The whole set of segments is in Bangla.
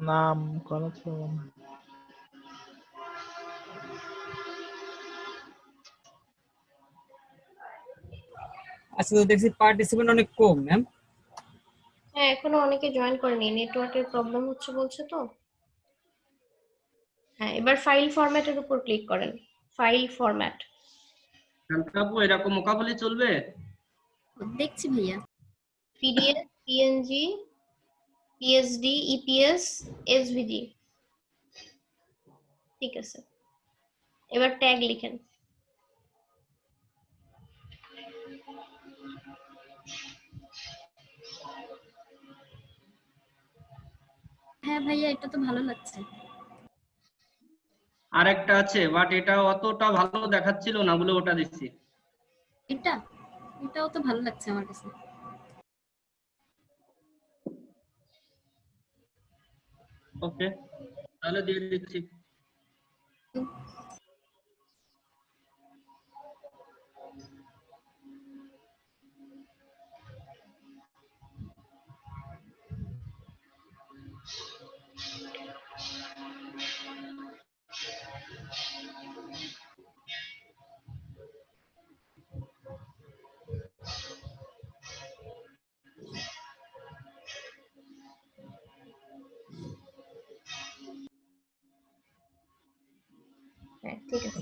নাম করা ছিল। আচ্ছা, তো দেখছি পার্টিসিপেন্ট অনেক কম ম্যাম। হ্যাঁ, এখনো অনেকে জয়েন করেনি, নেটওয়ার্কের প্রবলেম হচ্ছে বলছে তো। হ্যাঁ, এবার ফাইল ফরম্যাটের উপর ক্লিক করেন। File format. আপু এরকম মোকাবলি চলবে? দেখছি ভাইয়া। PDF, PNG, PSD, EPS, SVG. ঠিক আছে, এবার ট্যাগ লিখেন। হ্যাঁ ভাইয়া, এটা তো ভালো লাগছে। আরেকটা আছে, বাট এটা অতটা ভালো দেখাচ্ছিল না বলে ওটা দিচ্ছি। এটাও তো ভালো লাগছে আমার কাছে। ওকে, তাহলে দিয়ে দিচ্ছি। হ্যাঁ, ঠিক আছে।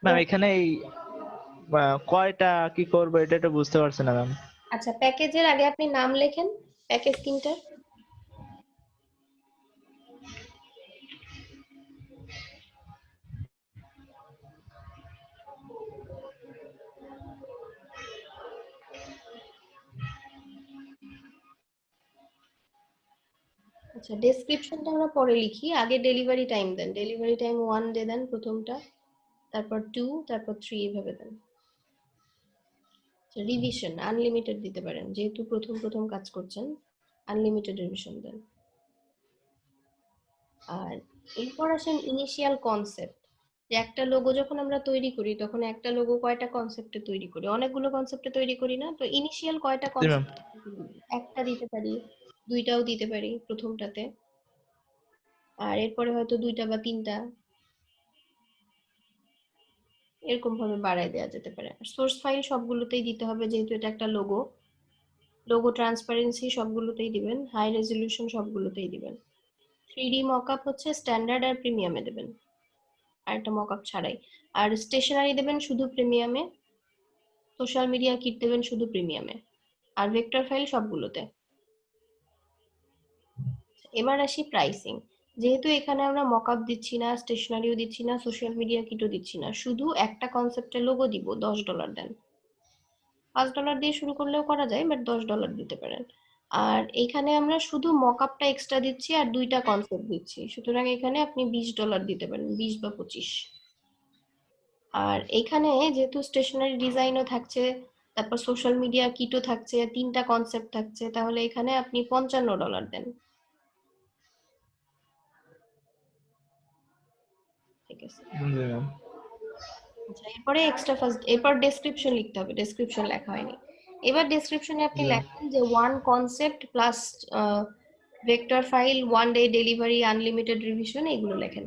ম্যাম এখানে এই কয়টা কি করবো এটা তো বুঝতে পারছি না ম্যাম। আচ্ছা, প্যাকেজের আগে আপনি নাম লেখেন, প্যাকেজ তিনটা। আচ্ছা, ডেসক্রিপশনটা আমরা পরে লিখি, আগে ডেলিভারি টাইম দেন। ডেলিভারি টাইম 1 ডে দেন প্রথমটা, তারপর 2, তারপর 3, এভাবে দেন। রিভিশন আনলিমিটেড দিতে পারেন, যেহেতু প্রথম কাজ করছেন, আনলিমিটেড রিভিশন দেন। আর এরপর আসেন ইনিশিয়াল কনসেপ্ট। যে একটা লোগো যখন আমরা তৈরি করি, তখন একটা লোগো কয়টা কনসেপ্টে তৈরি করি? অনেকগুলো কনসেপ্টে তৈরি করি না? তো ইনিশিয়াল কয়টা জি ম্যাম। কনসেপ্ট? একটা দিতে পারি, দুইটাও দিতে পারি প্রথমটাতে, আর এরপরে হয়তো দুইটা বা তিনটা, এরকম ভাবে বাড়ায় দেওয়া যেতে পারে। সোর্স ফাইল সবগুলোতেই দিতে হবে, যেহেতু এটা একটা লোগো। লোগো ট্রান্সপারেন্সি সবগুলোতেই দিবেন, হাই রেজলিউশন সবগুলোতেই দিবেন। 3D মকআপ হচ্ছে স্ট্যান্ডার্ড আর প্রিমিয়ামে দেবেন, আর একটা মকআপ ছাড়াই। আর স্টেশনারি দেবেন শুধু প্রিমিয়ামে, সোশ্যাল মিডিয়া কিট দেবেন শুধু প্রিমিয়ামে, আর ভেক্টর ফাইল সবগুলোতে। এবার আসি প্রাইসিং। যেহেতু এখানে আমরা মকআপ দিচ্ছি না, স্টেশনারিও দিচ্ছি না, সোশ্যাল মিডিয়া কিটও দিচ্ছি না, শুধু একটা কনসেপ্টের লোগো দিব, $10 দেন। $5 দিয়ে শুরু করলেও করা যায়, বাট $10 দিতে পারেন। আর এখানে আমরা শুধু মকআপটা এক্সট্রা দিচ্ছি আর দুইটা কনসেপ্ট দিচ্ছি, সুতরাং এখানে আপনি $20 দিতে পারেন, 20 বা 25। আর এখানে যেহেতু স্টেশনারি ডিজাইনও থাকছে, তারপর সোশ্যাল মিডিয়া কিটও থাকছে, তিনটা কনসেপ্ট থাকছে, তাহলে এখানে আপনি $55 দেন। ঠিক আছে। জি ম্যাম। আচ্ছা, এরপরে এরপর ডেসক্রিপশন লিখতে হবে, ডেসক্রিপশন লেখা হয়নি। এবার ডেসক্রিপশনে আপনি লেখেন যে one concept plus vector file, 1 day delivery, unlimited revision, এগুলো লেখেন।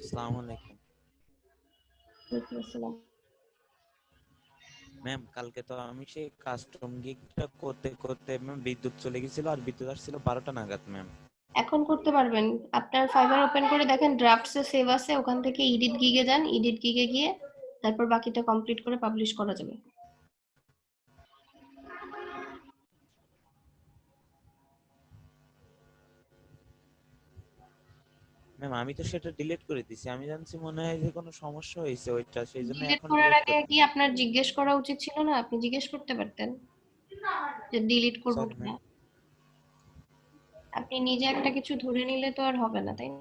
আসসালামু আলাইকুম ম্যাম। কালকে তো আমি সেই কাস্টম গিগটা করতে করতে ম্যাম বিদ্যুৎ চলে গেছিল, আর বিদ্যুৎ আসছিল 12টা নাগাদ ম্যাম। এখন করতে পারবেন। আপনার ফাইবার ওপেন করে দেখেন, ড্রাফটসে সেভ আছে, ওখান থেকে এডিট গিগে যান, এডিট গিগে গিয়ে তারপর বাকিটা কমপ্লিট করে পাবলিশ করা যাবে। ম্যাম আমি তো সেটা ডিলিট করে দিছি, আমি জানছি মনে হয় যে কোনো সমস্যা হয়েছে ওইটা, সেই জন্য ডিলিট এখন করার ডিলিট আগে করতে। কি আপনার জিজ্ঞেস করা উচিত ছিল না? আপনি জিজ্ঞেস করতে পারতেন যে ডিলিট করবো সরি কিনা। ম্যাম। আপনি নিজে একটা কিছু ধরে নিলে তো আর হবে না, তাই না?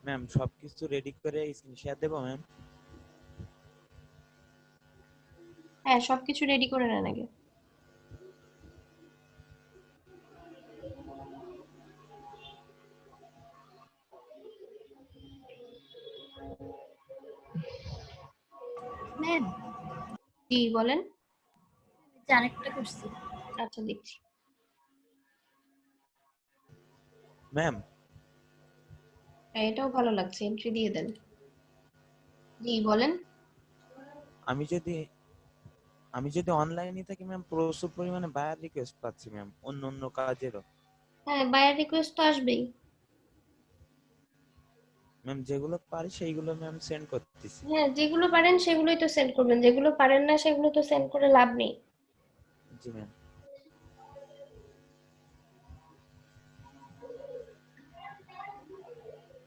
ম্যাম সবকিছু রেডি করে স্ক্রিনশট দেবো ম্যাম? হ্যাঁ, সবকিছু রেডি করে নেন আগে। ম্যাম জি বলেন। আরেকটা করছি। আচ্ছা দেখছি। ম্যাম হ্যাঁ, এটাও ভালো লাগছে, এন্ট্রি দিয়ে দেন। জি বলেন। আমি যদি আমি যদি অনলাইনে থাকি ম্যাম, প্রচুর পরিমাণে বায়ার রিকোয়েস্ট পাচ্ছি ম্যাম, অন্য অন্য কাজেরও। হ্যাঁ, বায়ার রিকোয়েস্ট তো আসবেই। ম্যাম যেগুলো পারি সেইগুলো ম্যাম সেন্ড করতেছি। হ্যাঁ, যেগুলো পারেন সেগুলোই তো সেন্ড করবেন, যেগুলো পারেন না সেগুলো তো সেন্ড করে লাভ নেই। জি ম্যাম।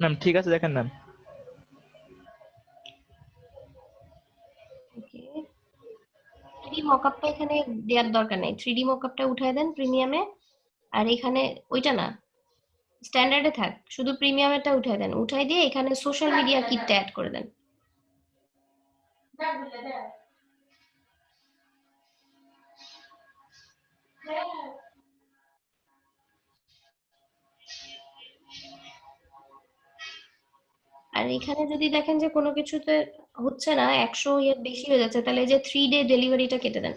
ম্যাম ঠিক আছে, দেখেন ম্যাম। ওকে, 3D মকআপটা এখানে দেওয়ার দরকার নেই, 3D মকআপটা উঠায় দেন প্রিমিয়ামে। আর এখানে ওইটা না, স্ট্যান্ডার্ডে থাক, শুধু প্রিমিয়ামেরটা উঠায় দেন, উঠাই দিয়ে এখানে সোশ্যাল মিডিয়া কিটটা অ্যাড করে দেন। আর এখানে যদি দেখেন যে কোনো কিছুতে হচ্ছে না, 100 ইয়ের বেশি হয়ে যাচ্ছে, তাহলে এই যে 3 ডে ডেলিভারিটা কেটে দেন,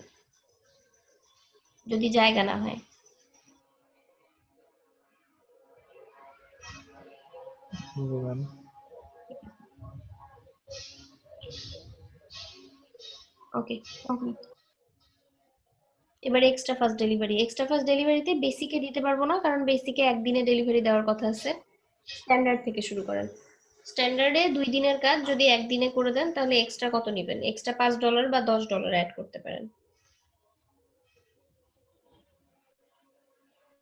যদি জায়গা না হয়। জি ম্যাম। ওকে, কমপ্লিট। এবারে extra fast delivery. Extra fast ডেলিভারিতে বেসিকে দিতে পারবো না, কারণ বেসিকে একদিনে ডেলিভারি দেওয়ার কথা আছে। স্ট্যান্ডার্ড থেকে শুরু করেন। স্ট্যান্ডার্ডে 2 দিনের কাজ যদি একদিনে করে দেন, তাহলে এক্সট্রা কত নেবেন? এক্সট্রা $5 বা $10 অ্যাড করতে পারেন।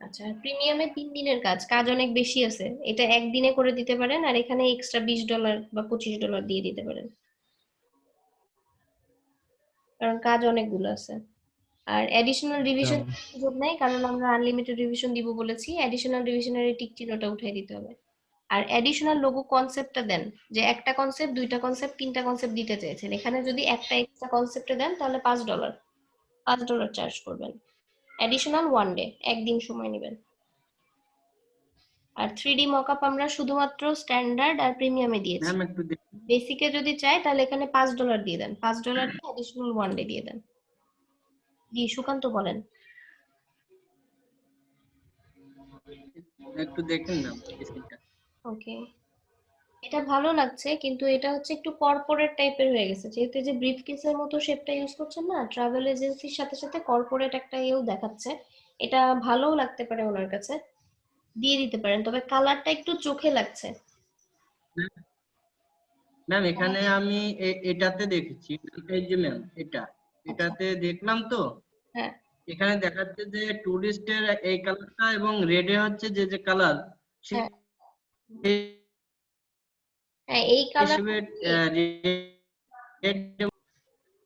আচ্ছা, প্রিমিয়ামে 3 দিনের কাজ, কাজ অনেক বেশি আছে, এটা একদিনে করে দিতে পারেন, আর এখানে এক্সট্রা $20 বা $25 দিয়ে দিতে পারেন, কারণ কাজ অনেকগুলো আছে। আর অ্যাডিশনাল রিভিশন ম্যাম। সুযোগ নাই, কারণ আমরা আনলিমিটেড রিভিশন দিব বলেছি। অ্যাডিশনাল রিভিশনের এই টিক চিহ্নটা উঠাই দিতে হবে। আর অ্যাডিশনাল লোগো কনসেপ্টটা দেন, যে একটা কনসেপ্ট, দুইটা কনসেপ্ট, তিনটা কনসেপ্ট দিতে চেয়েছেন, এখানে যদি একটা এক্সট্রা কনসেপ্টে দেন তাহলে $5 চার্জ করবেন। অ্যাডিশনাল 1 ডে, একদিন সময় নেবেন। আর 3D মকআপ আমরা শুধুমাত্র স্ট্যান্ডার্ড আর প্রিমিয়ামে দিয়েছি। ম্যাম একটু বেসিকে যদি চাই তাহলে এখানে $5 দিয়ে দেন, $5 দিয়ে অ্যাডিশনাল 1 ডে দিয়ে দেন। জি সুকান্ত বলেন। একটু দেখেন না স্ক্রিনটা। ওকে, এটা ভালো লাগছে, কিন্তু এটা হচ্ছে একটু কর্পোরেট টাইপের হয়ে গেছে, যেহেতু এই যে ব্রিফ কেসের মতো শেপটা ইউজ করছেন না, ট্রাভেল এজেন্সির সাথে সাথে কর্পোরেট একটা ইয়েও দেখাচ্ছে। এটা ভালোও লাগতে পারে ওনার কাছে, দিয়ে দিতে পারেন, তবে কালারটা একটু চোখে লাগছে। ম্যাম এখানে আমি এটাতে দেখেছি, এই যে ম্যাম এটাতে দেখলাম তো, হ্যাঁ এখানে দেখাচ্ছে যে টুরিস্টের এই কালারটা এবং রেডে হচ্ছে যে যে কালার হ্যাঁ হ্যাঁ, এই কালার, হিসেবে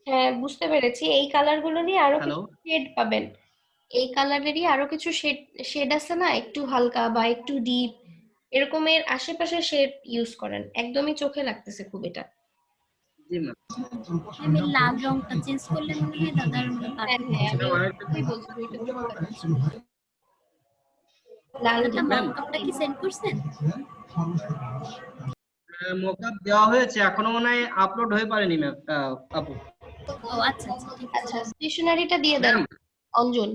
হ্যাঁ বুঝতে পেরেছি, এই কালারগুলো নিয়ে আরো হ্যালো কিছু শেড পাবেন। এই কালারেরই আরো কিছু শেড শেড আছে না, একটু হালকা বা একটু ডিপ, এরকমের আশেপাশে শেড ইউজ করেন, একদমই চোখে লাগতেছে খুব এটা। জি ম্যাম। আমি লাল রংটা চেঞ্জ করলে মনে হয় দাদার মানে হ্যাঁ পারফেক্ট হ্যাঁ, আমি ম্যাম আরেকটা ওটাই বলছি, দুইটা চোখে লাগতেছে। লাল দাদা দিবেন। মকআপটা কি সেন্ড করছেন? মকআপ দেওয়া হয়েছে, এখনো মনে হয় আপলোড হয়ে পারেনি ম্যাম। আপু ও আচ্ছা আচ্ছা ঠিক আছে। আচ্ছা, স্টেশনারিটা দিয়ে দেন ম্যাম। অঞ্জন।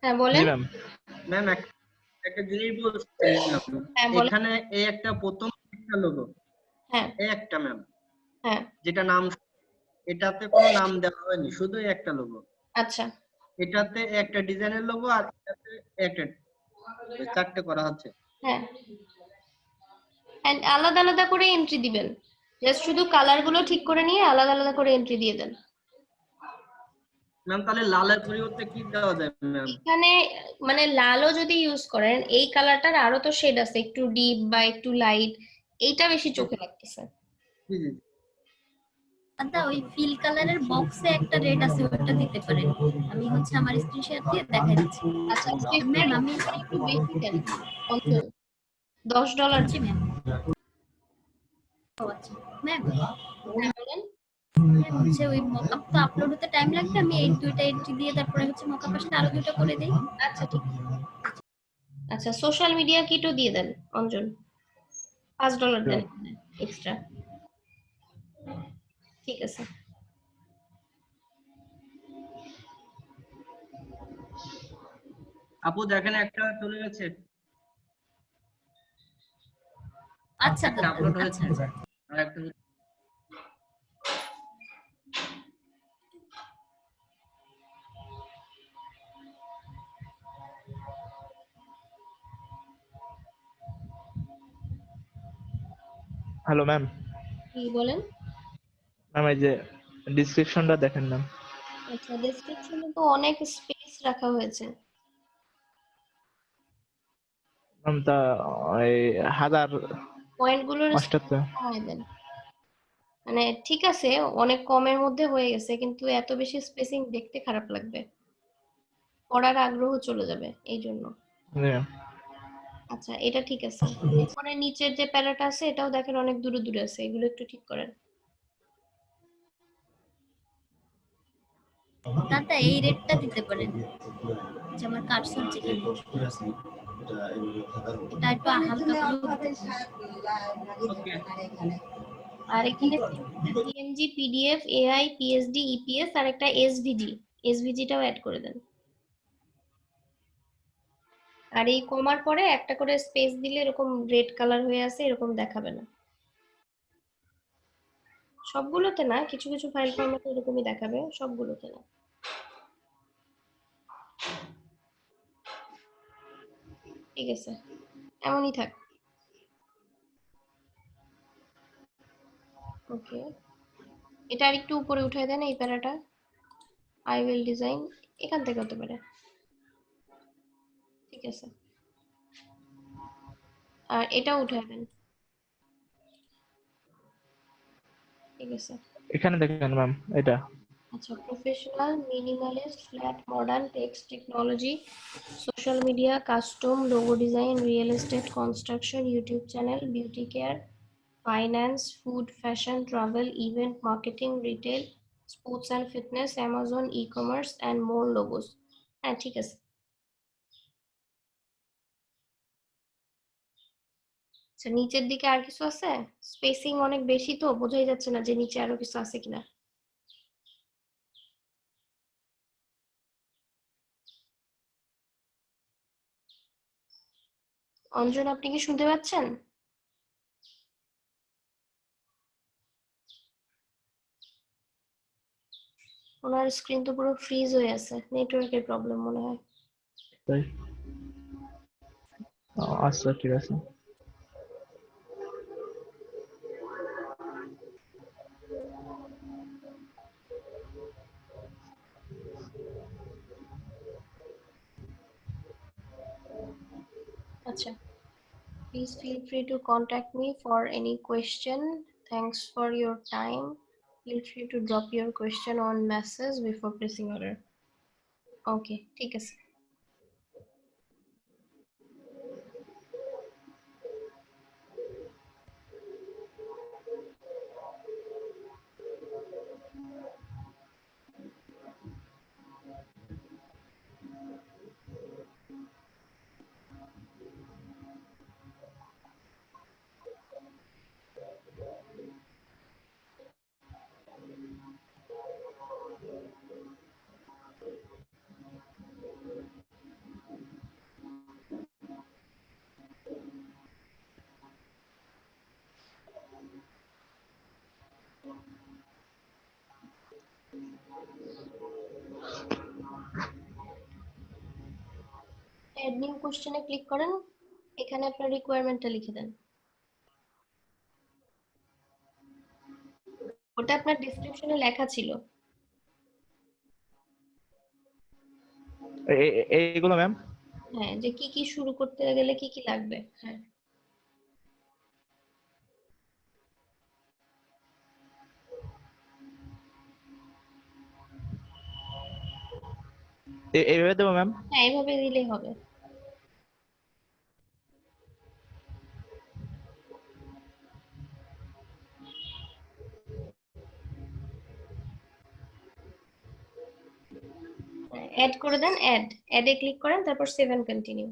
হ্যাঁ জি বলেন। ম্যাম। ম্যাম একটা জিনিস বলছি ম্যাম, হ্যাঁ বলেন। এখানে এই একটা প্রথম একটা লোগো, হ্যাঁ এই একটা ম্যাম, হ্যাঁ যেটা নাম, এটাতে কোনো নাম দেওয়া হয়নি, শুধু এই একটা লোগো। আচ্ছা এটাতে একটা ডিজাইনের লোগো আর এটাতে একটা, চারটে করা হচ্ছে। হ্যাঁ, and আলাদা আলাদা করে এন্ট্রি দিবেন, জাস্ট শুধু কালার গুলো ঠিক করে নিয়ে আলাদা আলাদা করে এন্ট্রি দিয়ে দেন। ম্যাম তাহলে লালের পরিবর্তে কি দেওয়া যায় ম্যাম? এখানে মানে লালও যদি ইউজ করেন, এই কালারটার আরো তো শেড আছে, একটু ডিপ বা একটু লাইট, এইটা বেশি চোখে লাগতেছে। জি জি। দাদা ওই ফিল কালারের বক্সে একটা রেড আছে, ওটা দিতে পারেন। আমি হচ্ছে আমার স্ক্রিনশট দিয়ে দেখাই দিচ্ছি। আচ্ছা, ম্যাম আমি একটু বেশি দেন, অন্তত $10। জি ম্যাম। ও আচ্ছা ম্যাম, হ্যাঁ বলেন। হচ্ছে ওই মকআপ তো আপলোড হতে টাইম লাগবে, আমি এই দুইটা এন্ট্রি দিয়ে তারপরে হচ্ছে মকআপ আসলে আরো দুটো করে দেই। আচ্ছা ঠিক আছে। আচ্ছা সোশ্যাল মিডিয়া কিটও দিয়ে দেন অঞ্জন, $5 দেন এক্সট্রা। ঠিক আছে। আপু দেখেন একটা চলে গেছে, আচ্ছা একটা দাদা, আপলোড আচ্ছা হয়েছে আচ্ছা। আর একটা হ্যালো ম্যাম। কি বলেন? ম্যাম এই যে ডিসক্রিপশনটা দেখেন ম্যাম। আচ্ছা ডেসক্রিপশনে তো অনেক স্পেস রাখা হয়েছে। ম্যাম তা এই পয়েন্টগুলোর $1088 কমায় দেন। মানে ঠিক আছে অনেক কমের মধ্যে হয়ে গেছে, কিন্তু এত বেশি স্পেসিং দেখতে খারাপ লাগবে, পড়ার আগ্রহ চলে যাবে এই জন্য। জি ম্যাম। আচ্ছা এটা ঠিক আছে। এরপরে নিচের যে প্যারাটা আছে এটাও দেখেন অনেক দূরে দূরে আছে, এগুলো একটু ঠিক করেন। দাদা এই রেটটা দিতে পারেন, যে আমার কার্সর যেখানে এটা একটু হালকা করে দিতে পারেন। ওকে। আর এখানে PNG, PDF, AI, PSD, EPS আর একটা এসভিজি, এসভিজিটাও অ্যাড করে দেন। আর এই কমার পরে একটা করে স্পেস দিলে এরকম রেড কালার হয়ে আছে, এরকম দেখাবে না। সবগুলোতে না, কিছু কিছু ফাইল ফরম্যাটে এরকমই দেখাবে, সবগুলোতে না। ঠিক আছে, এমনই থাক। ওকে, এটা আর একটু উপরে উঠায় দেন এই প্যারাটা। আই উইল ডিজাইন এখান থেকে হতে পারে। ঠিক আছে, আর এটাও উঠায় দেন। ঠিক আছে। এখানে দেখেন ম্যাম এটা। আচ্ছা professional, minimalist, flat, modern, text, technology, social media, custom, logo design, real estate, construction, YouTube channel, beauty care, finance, food, fashion, travel, event marketing, retail, sports and fitness, Amazon, e commerce and more logos. হ্যাঁ ঠিক আছে। আচ্ছা নিচের দিকে আর কিছু আছে? স্পেসিং অনেক বেশি তো বোঝাই যাচ্ছে না যে নিচে আরো কিছু আছে কিনা। অঞ্জন আপনি কি শুনতে পাচ্ছেন? ওনার স্ক্রিন তো পুরো ফ্রিজ হয়ে আছে, নেটওয়ার্কের প্রবলেম মনে হয়। তাই আচ্ছা ঠিক আছে। আচ্ছা, please feel free to contact me for any question. Thanks for your time. Feel free to drop your question on message before pressing order. Okay, ঠিক আছে। অ্যাড নিউ কোশ্চেনে ক্লিক করেন, এখানে আপনার রিকোয়ারমেন্টটা লিখে দেন। ওটা আপনার ডেসক্রিপশনে লেখা ছিল। এইগুলো ম্যাম। হ্যাঁ, যে কি কি শুরু করতে গেলে কি কি লাগবে। হ্যাঁ এইভাবে দেবো ম্যাম। হ্যাঁ এইভাবে দিলেই হবে। অ্যাড করে দেন, অ্যাডে ক্লিক করেন, তারপর save and continue.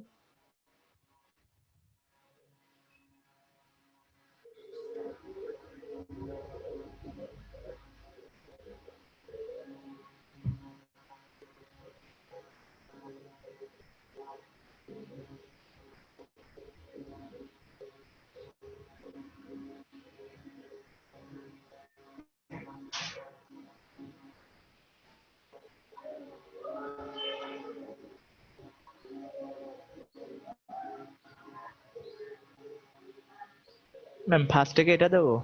Ma'am first থেকে এটা দেবো?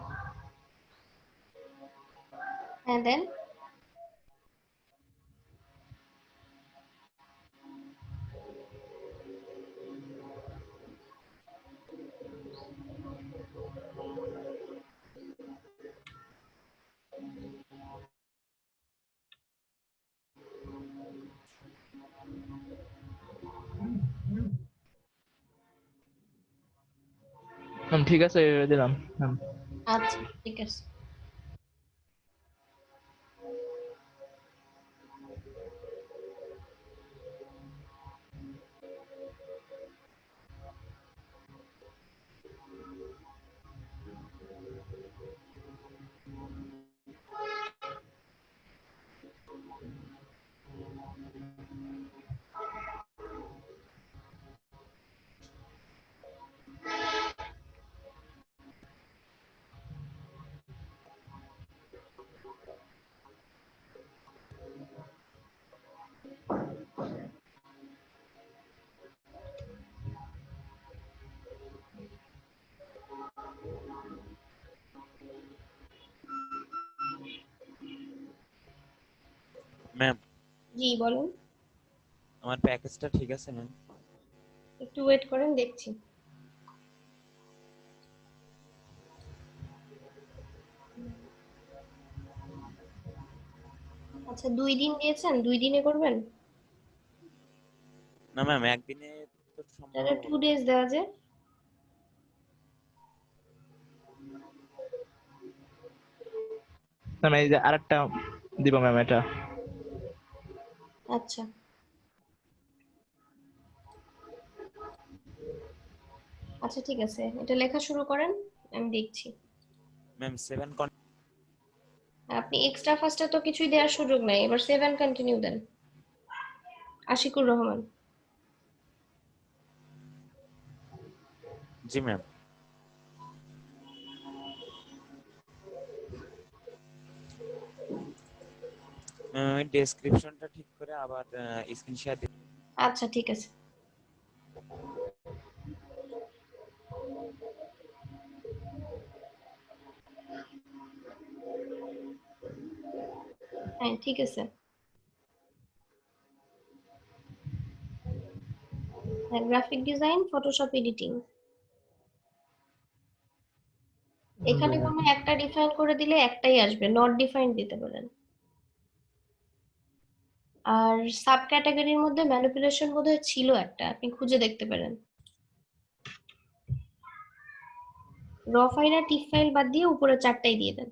হ্যাঁ দেন। ম্যাম ঠিক আছে, দিলাম ম্যাম। আচ্ছা ঠিক আছে। ম্যাম জি বলুন। আমার প্যাকেজটা ঠিক আছে ম্যাম? একটু ওয়েট করেন, দেখছি। আচ্ছা 2 দিন দিয়েছেন, 2 দিনে করবেন? না ম্যাম, একদিনে তো সম্ভব তাহলে হবে 2 days দেওয়া যায়। ম্যাম এই যে আরেকটা দিব ম্যাম এটা। আচ্ছা আচ্ছা ঠিক আছে, এটা লেখা শুরু করেন, আমি দেখছি। ম্যাম। 7 আপনি এক্সট্রা ফাস্টে তো কিছুই দেওয়ার সুযোগ নাই, এবার সেভ এন্ড কন্টিনিউ দেন। আশিকুর রহমান। জি ম্যাম। ডেসক্রিপশনটা ঠিক করে আবার স্ক্রিন শেয়ার দিন। আচ্ছা ঠিক আছে। হ্যাঁ ঠিক আছে। হ্যাঁ, গ্রাফিক ডিজাইন, ফটোশপ এডিটিং। এখানে কোনো একটা ডিফাইন করে দিলে একটাই আসবে, নট ডিফাইন্ড দিতে পারেন। আর সাব ক্যাটাগরির মধ্যে ম্যানিপুলেশন বোধহয় ছিল একটা, আপনি খুঁজে দেখতে পারেন। র ফাইল আর টিফ ফাইল বাদ দিয়ে উপরে 4টাই দিয়ে দেন।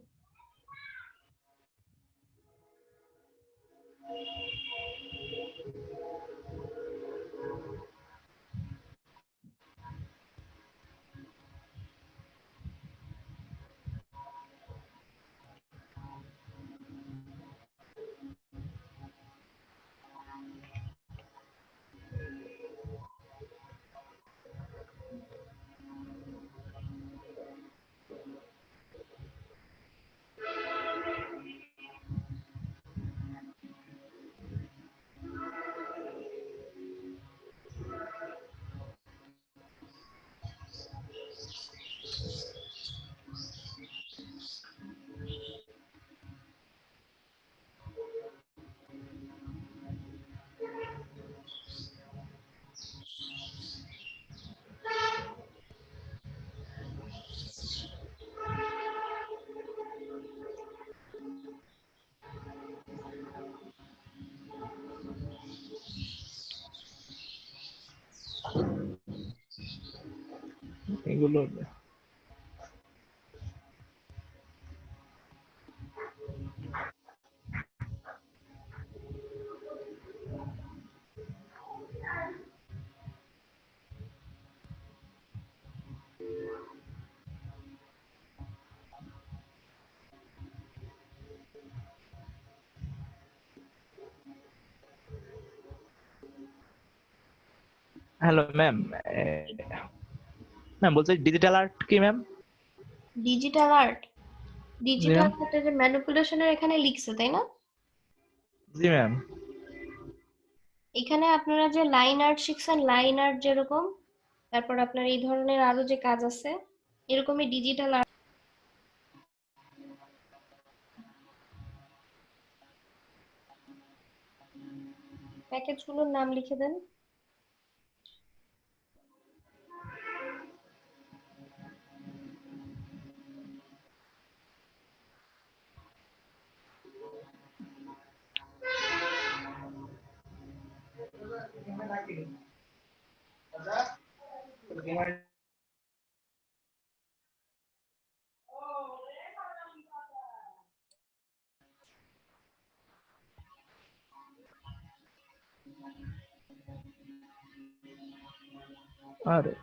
এগুলো হ্যালো ম্যাম, ম্যাম বলছি ডিজিটাল আর্ট কি ম্যাম? ডিজিটাল আর্ট, ডিজিটাল আর্টের ম্যানিপুলেশনের এখানে লিখছে তাই না? জি ম্যাম। এখানে আপনারা যে লাইন আর্ট শিখছেন, লাইন আর্ট যেরকম, তারপর আপনার এই ধরনের আরো যে কাজ আছে, এরকমই ডিজিটাল আর্ট। প্যাকেজগুলোর নাম লিখে দেন। আরে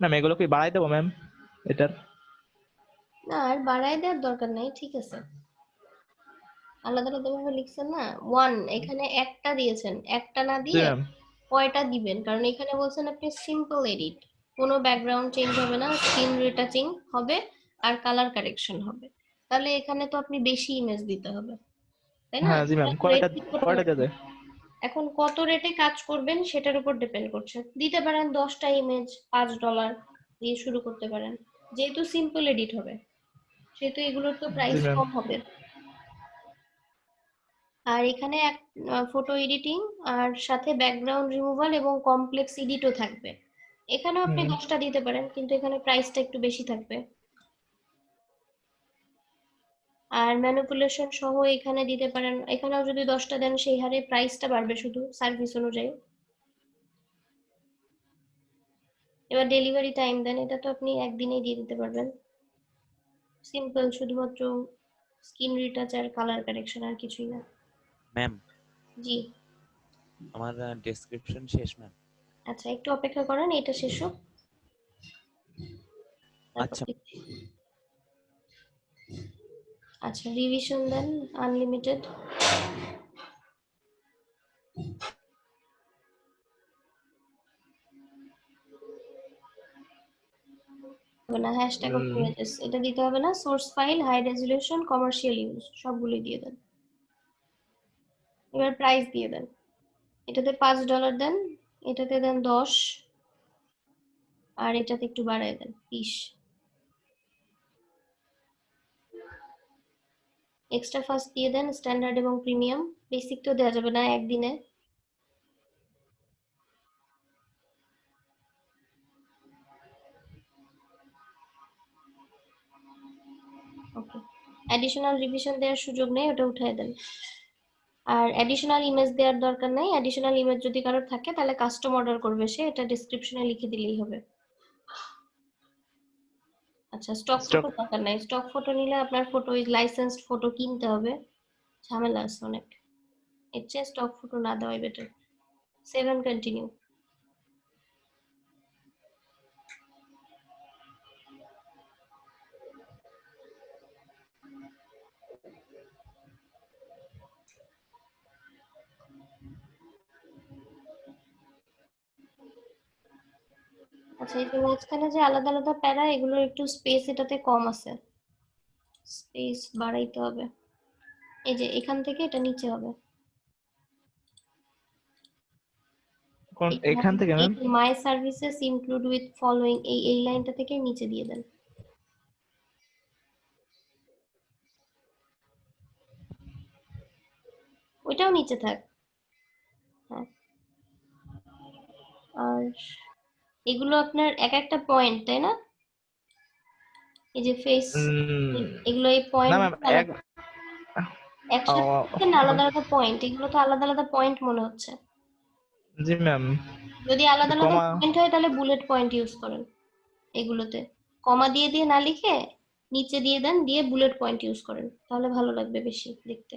ম্যাম এগুলো কি বাড়াই দেবো ম্যাম এটার? না, আর বাড়ায় দেওয়ার দরকার নাই, ঠিক আছে। আলাদা আলাদা ভাবে লিখছেন না, ওয়ান এখানে একটা দিয়েছেন, একটা না জি দিয়ে ম্যাম। কয়টা দিবেন? কারণ এখানে বলছেন আপনি সিম্পল এডিট, কোনো ব্যাকগ্রাউন্ড চেঞ্জ হবে না, স্ক্রিন রিটাচিং হবে আর কালার কারেকশন হবে। তাহলে এখানে তো আপনি বেশি ইমেজ দিতে হবে, তাই না? হ্যাঁ জি ম্যাম, কয়টা দেবে? এখন কত রেটে কাজ করবেন সেটার উপর ডিপেন্ড করছে। দিতে পারেন 10টা ইমেজ $5 দিয়ে শুরু করতে পারেন, যেহেতু সিম্পল এডিট হবে সেহেতু এগুলোর তো জি প্রাইস ম্যাম। কম হবে। আর এখানে এক ফটো এডিটিং আর সাথে ব্যাকগ্রাউন্ড রিমুভাল এবং কমপ্লেক্স এডিটও থাকবে। এখানেও আপনি 10টা দিতে পারেন, কিন্তু এখানে প্রাইসটা একটু বেশি থাকবে। আর ম্যানিপুলেশন সহ এখানে দিতে পারেন, এখানেও যদি 10টা দেন সেই হারে প্রাইসটা বাড়বে শুধু সার্ভিস অনুযায়ী। এবার ডেলিভারি টাইম দেন, এটা তো আপনি একদিনেই দিয়ে দিতে পারবেন। সিম্পল, শুধুমাত্র স্কিন রিটাচ আর কালার কারেকশন, আর কিছুই না। ম্যাম জি, আমার ডেসক্রিপশন শেষ ম্যাম। আচ্ছা একটু অপেক্ষা করেন, এটা শেষ হোক তারপর আচ্ছা দেখছি। আচ্ছা রিভিশন দেন আনলিমিটেড। হবে না, হ্যাশট্যাগ অফ ইমেজেস এটা দিতে হবে না, source file, high resolution, commercial use সবগুলোই দিয়ে দেন। এবার প্রাইস দিয়ে দেন, এটাতে $5 দেন, এটাতে দেন 10, আর এটাতে একটু বাড়ায় দেন 20। এক্সট্রা ফাস্ট দিয়ে দেন, স্ট্যান্ডার্ড এবং প্রিমিয়াম। বেসিক তো দেওয়া যাবে না একদিনে। ওকে, অ্যাডিশনাল রিভিশন দেওয়ার সুযোগ নেই, ওটা উঠায় দেন। আর অ্যাডিশনাল ইমেজ দেওয়ার দরকার নেই, অ্যাডিশনাল ইমেজ যদি কারোর থাকে তাহলে কাস্টম অর্ডার করবে সে, এটা ডেসক্রিপশনে লিখে দিলেই হবে। আচ্ছা স্টক ফটো দরকার নাই, স্টক ফটো নিলে আপনার ফটো লাইসেন্সড ফটো কিনতে হবে, ঝামেলা আছে অনেক। এর চেয়ে স্টক ফটো না দেওয়াই বেটার। Save and continue. আচ্ছা এই যে মাঝখানে যে আলাদা আলাদা প্যারা, এগুলোর একটু স্পেস এটাতে কম আছে, স্পেস বাড়াইতে হবে। এই যে এখান থেকে এটা নিচে হবে। এখান থেকে ma'am? My services include with following, এই লাইনটা থেকে নিচে দিয়ে দেন। ওইটাও নিচে থাক। হ্যাঁ, আর এগুলো আপনার এক একটা পয়েন্ট তাই না? এই যে ফেস, এগুলো এই না পয়েন্ট ম্যাম, একসাথে লিখছেন না, আলাদা আলাদা পয়েন্ট, এগুলো তো আলাদা আলাদা পয়েন্ট মনে হচ্ছে। জি ম্যাম। যদি আলাদা আলাদা কমা পয়েন্ট হয় তাহলে বুলেট পয়েন্ট ইউজ করেন এগুলোতে। কমা দিয়ে দিয়ে না লিখে নিচে দিয়ে দেন, দিয়ে বুলেট পয়েন্ট ইউজ করেন, তাহলে ভালো লাগবে বেশি দেখতে।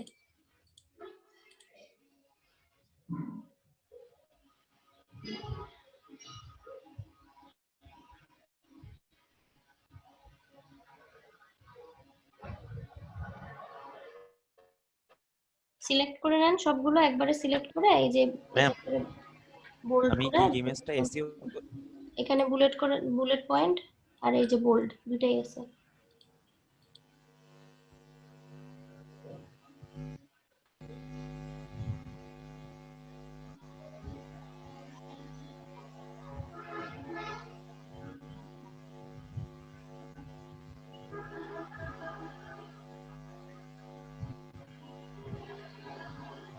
সিলেক্ট করে নেন সবগুলো একবারে, সিলেক্ট করে এই যে ম্যাম বোল্ড আমি করে কি ইমেজটা এসইও এখানে বুলেট করে, বুলেট পয়েন্ট আর এই যে বোল্ড দুটাই আছে।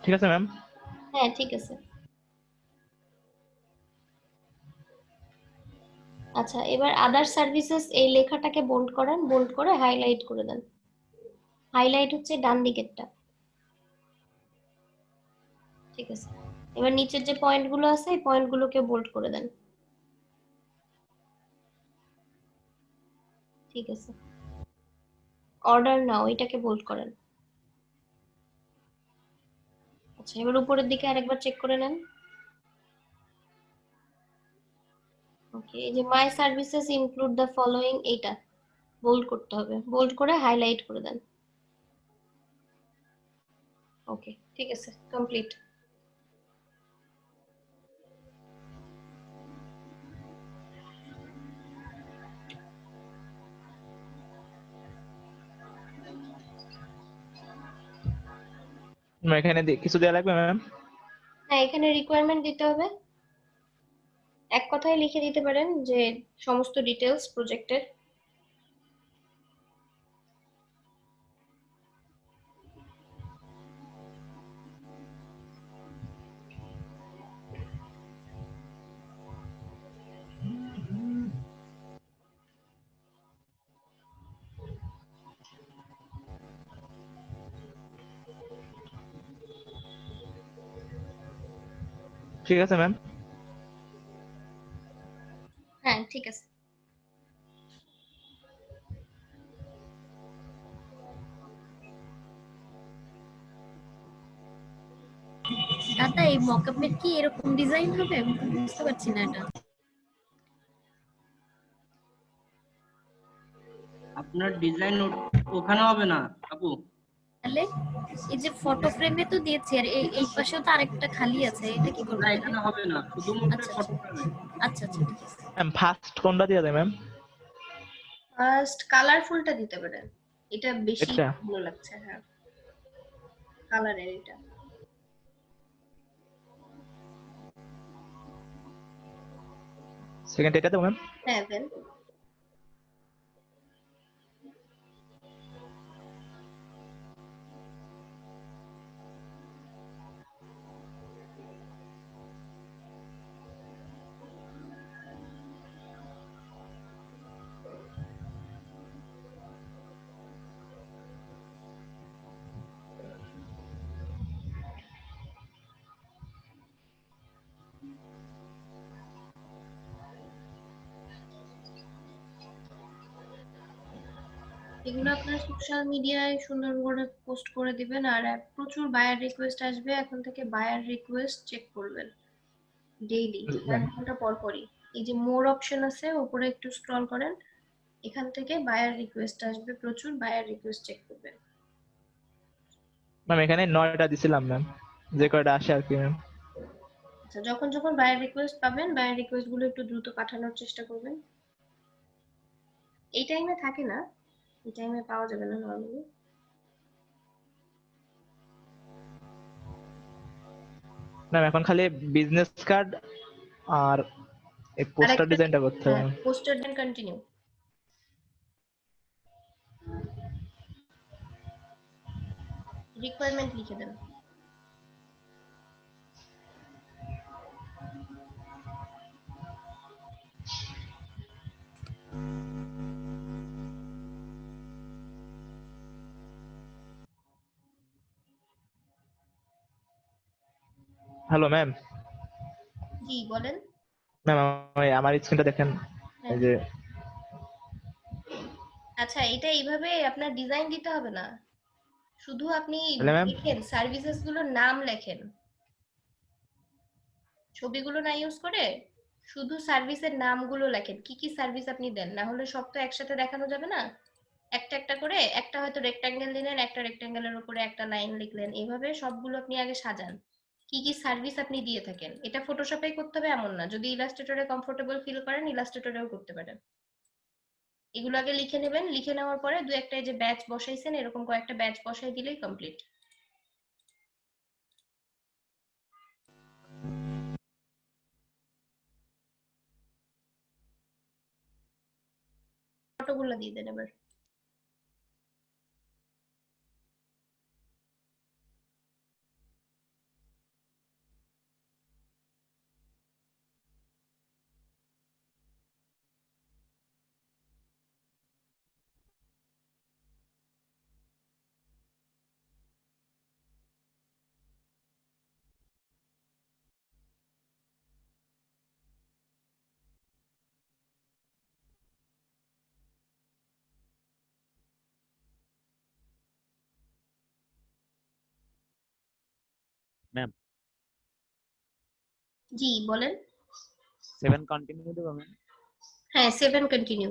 ঠিক আছে ম্যাম। হ্যাঁ ঠিক আছে। আচ্ছা, এবার আদার সার্ভিসেস এই লেখাটাকে বোল্ড করেন, বোল্ড করে হাইলাইট করে দেন। হাইলাইট হচ্ছে ডান দিকেরটা। ঠিক আছে, এবার নিচের যে পয়েন্টগুলো আছে এই পয়েন্টগুলোকে বোল্ড করে দেন। ঠিক আছে, অর্ডার নাও এটাকে বোল্ড করেন। আচ্ছা, এবার উপরের দিকে আরেকবার চেক করে নেন। ওকে, এই যে মাই সার্ভিসেস ইনক্লুড দ্য ফলোইং, এইটা বোল্ড করতে হবে, বোল্ড করে হাইলাইট করে দেন। ওকে ঠিক আছে, কমপ্লিট। এখানে কিছু দেওয়া লাগবে ম্যাম? হ্যাঁ, এখানে রিকোয়ারমেন্ট দিতে হবে। এক কথায় লিখে দিতে পারেন যে সমস্ত ডিটেলস প্রজেক্টের। ঠিক আছে ম্যাম। হ্যাঁ ঠিক আছে। দাদা এই মকআপের কি এরকম ডিজাইন হবে? আমি তো বুঝতে পারছি না এটা। আপনার ডিজাইন ওখানে হবে না আপু। তাহলে এই যে ফটো ফ্রেমে তো দিয়েছি, আর এই পাশেও তো আরেকটা খালি আছে, এটা কি করব না, তাহলে? এখানে হবে না, শুধুমাত্র আচ্ছা ফটো ফ্রেমে। আচ্ছা আচ্ছা ঠিক আছে। ম্যাম ফার্স্ট কোনটা দিয়ে দেয় ম্যাম? ফার্স্ট কালারফুলটা দিতে পারেন, এটা বেশি এটা ভালো লাগছে। হ্যাঁ, কালারের এটা। সেকেন্ড এটা দেবো ম্যাম? হ্যাঁ দেন। এগুলো আপনার সোশ্যাল মিডিয়ায় সুন্দর করে পোস্ট করে দিবেন, আর প্রচুর বায়ার রিকোয়েস্ট আসবে এখন থেকে। বায়ার রিকোয়েস্ট চেক করবেন ডেইলি, ম্যাম। 1 ঘন্টা পর পরই। এই যে মোর অপশন আছে, উপরে একটু স্ক্রল করেন, এখান থেকে বায়ার রিকোয়েস্ট আসবে প্রচুর, বায়ার রিকোয়েস্ট চেক করবেন। ম্যাম এখানে 9টা দিছিলাম ম্যাম, যে কয়টা আসে আর কি ম্যাম। আচ্ছা, যখন যখন বায়ার রিকোয়েস্ট পাবেন, বায়ার রিকোয়েস্ট গুলো একটু দ্রুত পাঠানোর চেষ্টা করবেন। এই টাইমে থাকে না, এই টাইমে পাওয়া যাবে না নর্মালি। ম্যাম এখন খালি বিজনেস কার্ড আর এই পোস্টার আরেকটা, ডিজাইনটা করতে হ্যাঁ, হবে। পোস্টার দেন, কন্টিনিউ। রিকোয়ারমেন্ট লিখে দেন। Hello ma'am. জি বলেন। ম্যাম আমার স্ক্রিনটা দেখেন, এই যে আচ্ছা, এটা এইভাবে আপনার ডিজাইন দিতে হবে না, শুধু আপনি তাহলে ম্যাম লেখেন সার্ভিসেস গুলোর নাম লেখেন, ছবিগুলো না ইউজ করে শুধু সার্ভিসের নামগুলো লেখেন, কি কি সার্ভিস আপনি দেন, না হলে সব তো একসাথে দেখানো যাবে না। একটা একটা করে, একটা হয়তো রেক্টাঙ্গেল দিলেন, একটা রেক্টাঙ্গেলের উপরে একটা লাইন লিখলেন, এইভাবে সবগুলো আপনি আগে সাজান, কি কি সার্ভিস আপনি দিয়ে থাকেন। এটা ফটোশপে করতে হবে এমন না, যদি ইলাস্ট্রেটরে কমফোর্টেবল ফিল করেন ইলাস্ট্রেটরেও করতে পারেন। এগুলো আগে লিখে নেবেন, লিখে নেওয়ার পরে দু একটা এই যে ব্যাচ বসাইছেন এরকম কয়েকটা ব্যাচ বসাই দিলেই কমপ্লিট। ফটোগুলো দিয়ে দেন এবার। ম্যাম জি বলেন। 7 কন্টিনিউ দেবো ম্যাম? হ্যাঁ 7 কন্টিনিউ।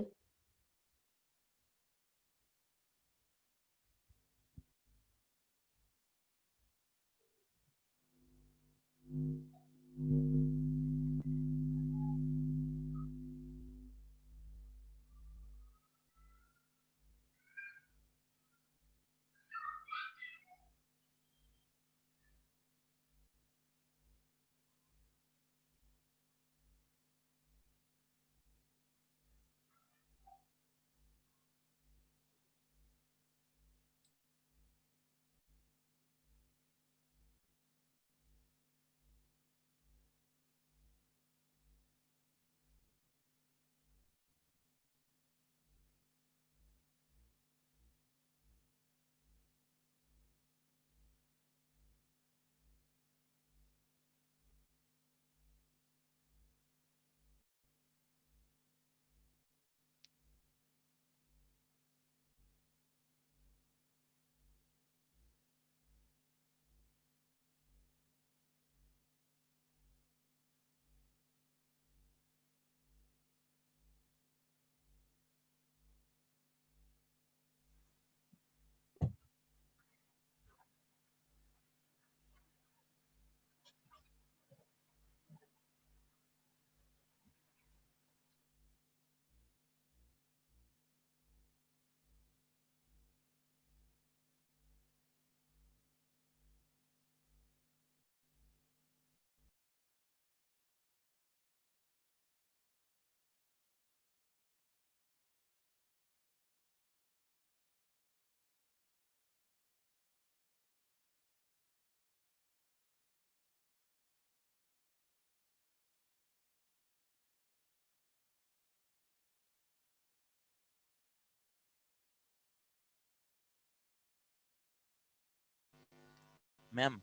ম্যাম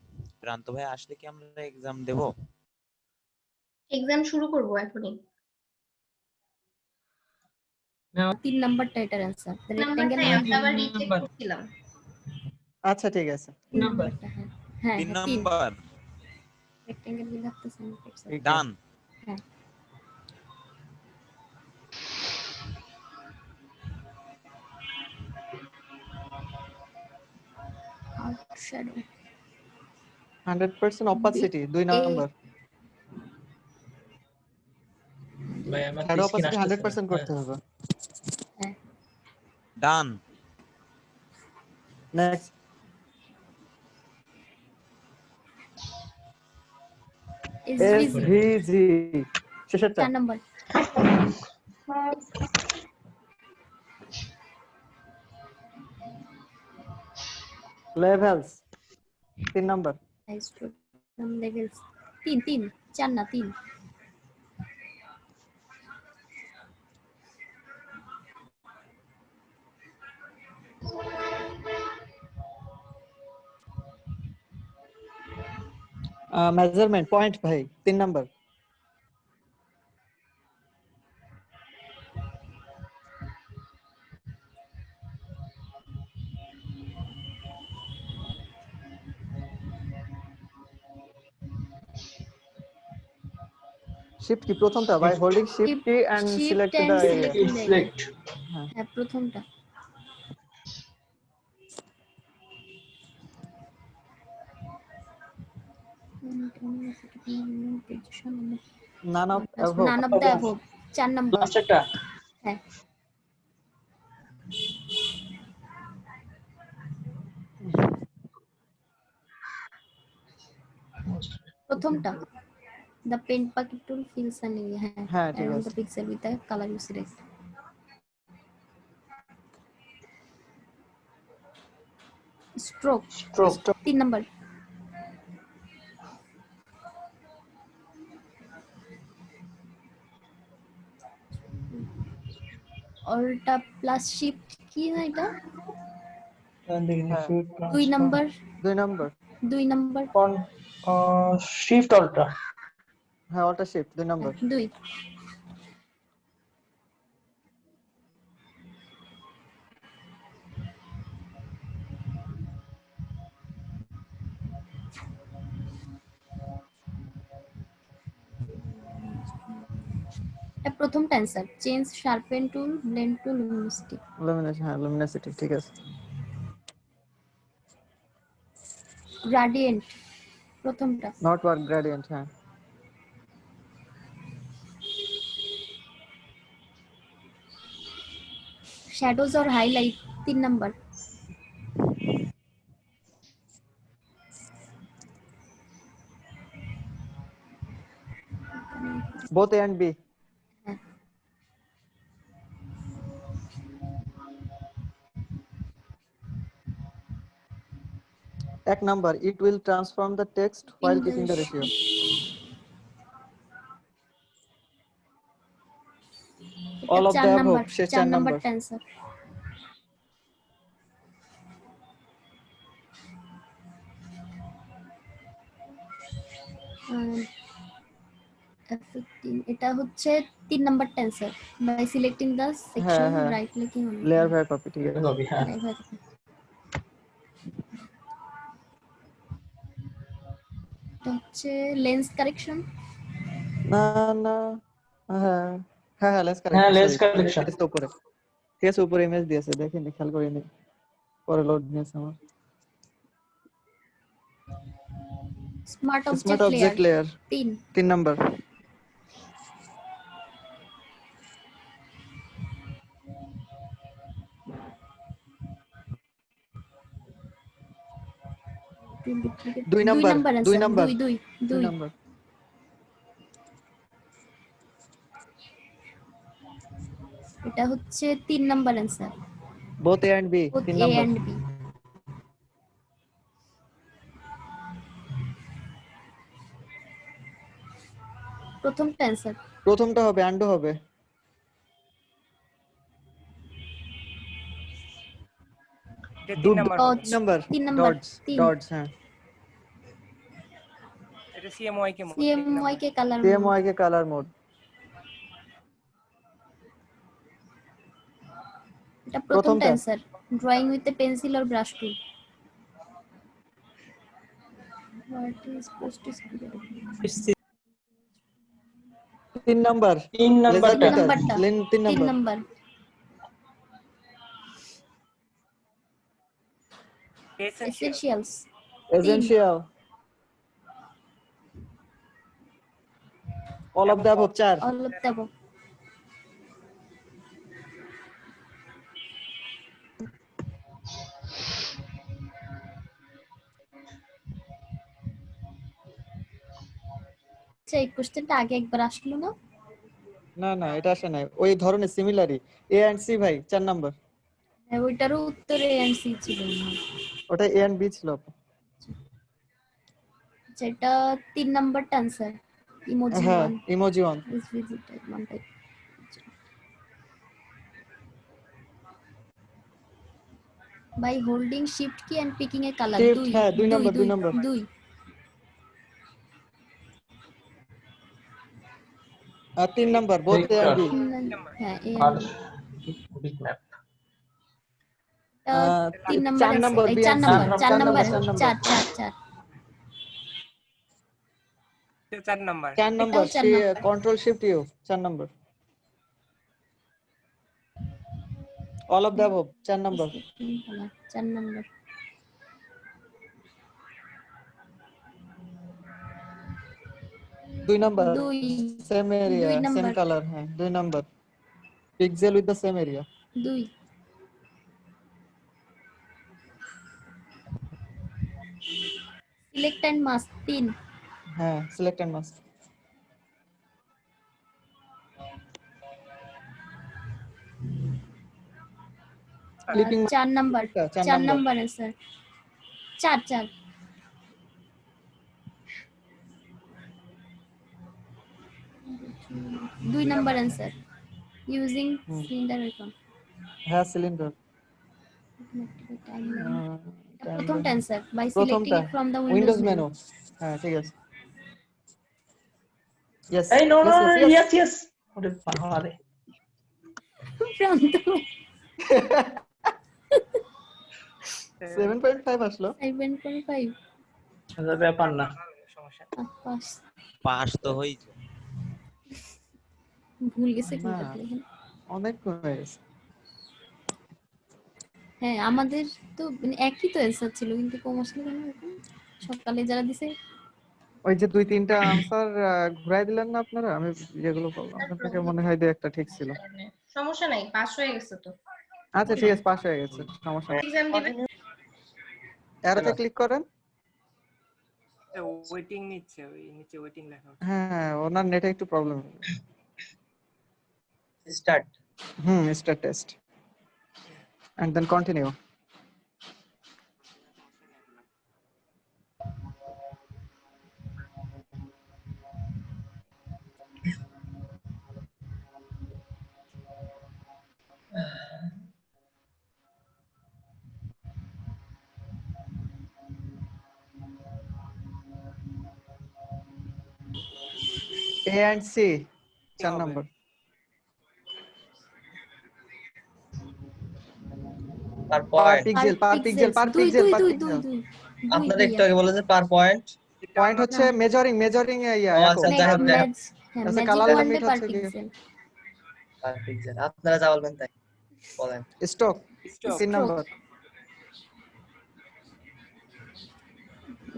প্রান্ত ভাই আসলে কি আমরা এক্সাম দেবো? এক্সাম শুরু করব এখনই। 3 নাম্বারটা এটার অ্যান্সার রেক্টেঙ্গেল নাম্বারটাই মানে আমি আবার রিচেক নাম্বার করছিলাম। আচ্ছা ঠিক আছে। 3 নাম্বার নাম্বারটা। হ্যাঁ হ্যাঁ 3 হ্যাঁ 3 নাম্বার রেক্টেঙ্গেল দিয়ে লাগতেছে না করছে। ঠিক ডান। হ্যাঁ আউটশ্যাডো 100% অপাসিটি 2 এ নাম্বার। ভাই আমার শ্যাডো স্ক্রিন অপাসিটি আসতেছে 100% না। করতে হবে। হ্যাঁ ডান। নেক্সট এসভিজি এসভিজি শেষেরটা 4 number levels 3 number histogram levels 3 3 4 না 3 মেজারমেন্ট পয়েন্ট ভাই 3 নাম্বার। শিফট কি প্রথমটা ভাই? Holding shift key and select Shift দা and এরিয়া। selecting the area. হ্যাঁ হ্যাঁ প্রথমটা। None of above. None of the above 4 number. লাস্টেরটা হ্যাঁ প্রথমটা the pen bucket tool fills an area হ্যাঁ ঠিক around আছে। the pixel with the color you select. Stroke stroke 3 number. অল্টা plus shift কি না এটা? হ্যাঁ 2 নাম্বার। 2 নাম্বার। 2 নাম্বার। শিফট অল্টা হ্যাঁ অল্টা শিফট 2 নাম্বার। 2 এটা প্রথমটা answer. Change sharpen tool blend two লুমিনিসিটি। Luminous হ্যাঁ লুমিনাসিটি ঠিক আছে। গ্রেডিয়েন্ট প্রথমটা। নট ওয়ার্ক গ্রেডিয়েন্ট হ্যাঁ। शैडोज और highlight 3 number. both A and B। এক number it will transform the text while keeping the ratio। all of the above শেষ 4 নাম্বার। आंसर এটা হচ্ছে 3 number tensor by selecting the section হ্যাঁ। রাইট ক্লিকিং অন লেয়ার ভাই কপি ঠিক আছে। কপি হ্যাঁ এটা হচ্ছে লেন্স কারেকশন। না না হ্যাঁ হ্যাঁ লেন্স হ্যাঁ correction lens sorry correction text উপরে ঠিক আছে উপরে ইমেজ দিয়েছে দেখিনি খেয়াল করিনি পরে লোড নিয়েছে আমার। Smart smart object object layer layer 3 3 number. দুই 2 number number 2 answer number 2 2 number. এটা হচ্ছে 3 number answer both A and B both 3 A number. and B। প্রথমটা आंसर প্রথমটা হবে আন্ডু হবে। এটা 3 নাম্বার হবে। 3 নাম্বার 3 নাম্বার ডটস 3 ডটস হ্যাঁ। এটা CMYK mode. CMY K color CMY K color mode. এটা প্রথমটা প্রথমটা। Answer drawing with a pencil और brush tool. What is post 3 number 3 laser নাম্বারটা কাটার নাম্বারটা 3 3 number. Number. Essentials essential all of the above 4। All of the above. আচ্ছা এই কোশ্চেনটা আগে একবার আসলো না? না না এটা আসে নাই ওই ধরনের সিমিলারই A and C ভাই 4 নাম্বার। হ্যাঁ ওইটারও উত্তরে এএনসি ছিল না। ওটা A and B ছিল। যেটা 3 নাম্বারটা आंसर ইমোজি হ্যাঁ 1 emoji 1। Is visited one type. by holding shift key and picking a color Shift, 2 হ্যাঁ 2 number 2 number. 2 3 number both A and B হ্যাঁ এ আর বিগ ম্যাপ। তিন নাম্বার 4 আছে নাম্বার এই B চার and C number 4 number number. 4 4 number 4 number এটাও 4 C number. control shift U 4 number all of the above 4 number 4 number 2 number 2 same area 2 same number color হ্যাঁ 2 number pixel with the same area 2 select and mask 3 হ্যাঁ select and mask clipping 4 number 4 4 number sir 4 2 number answer using cylinder icon হ্যাঁ cylinder প্রথমটা आंसर বাই সিলেক্টিং প্রথমটা it from the windows windows menu হ্যাঁ ঠিক আছে yes এই no no yes, yes, yes. Yes yes ওরে বাবারে প্রান্ত 7.5 আসলো 7.5 এটা ব্যাপার না। সমস্যা পাস পাস তো হইছে। ভুল গেছে না। কোনটা দেখেন অনেক কমে গেছে হ্যাঁ আমাদের তো মানে একই তো आंसर ছিল কিন্তু কম আসলে কেন এরকম? সকালে যারা দিছে ওই যে 2-3টা আনসার ঘুরাই দিলেন না আপনারা আমি যেগুলো বললাম আপনার থেকে মনে হয় যে একটা ঠিক ছিল সমস্যা নাই, পাস হয়ে গেছে তো। আচ্ছা ঠিক আছে পাস হয়ে গেছে সমস্যা নেই এক্সাম দিবেন। অ্যারোতে ক্লিক করেন ওয়েটিং নিচ্ছে, ওই নিচে ওয়েটিং লেখা আছে। হ্যাঁ ওনার নেটে একটু problem start start test and then continue A and C 4 হবে? নাম্বার পার পার পয়েন্ট পিক্সেল পার দুই পিক্সেল আপনাদের একটু আগে বলে যে পার পয়েন্ট পয়েন্ট হচ্ছে মেজারিং ইয়া ও, একক আচ্ছা, যাই হোক, যাই হোক। আচ্ছা, ম্যাজিক color ওয়ান্ডে limit পার হচ্ছে কি? পিক্সেল পার পিক্সেল আপনারা যা বলবেন তাই বলেন। Stock stop 3 number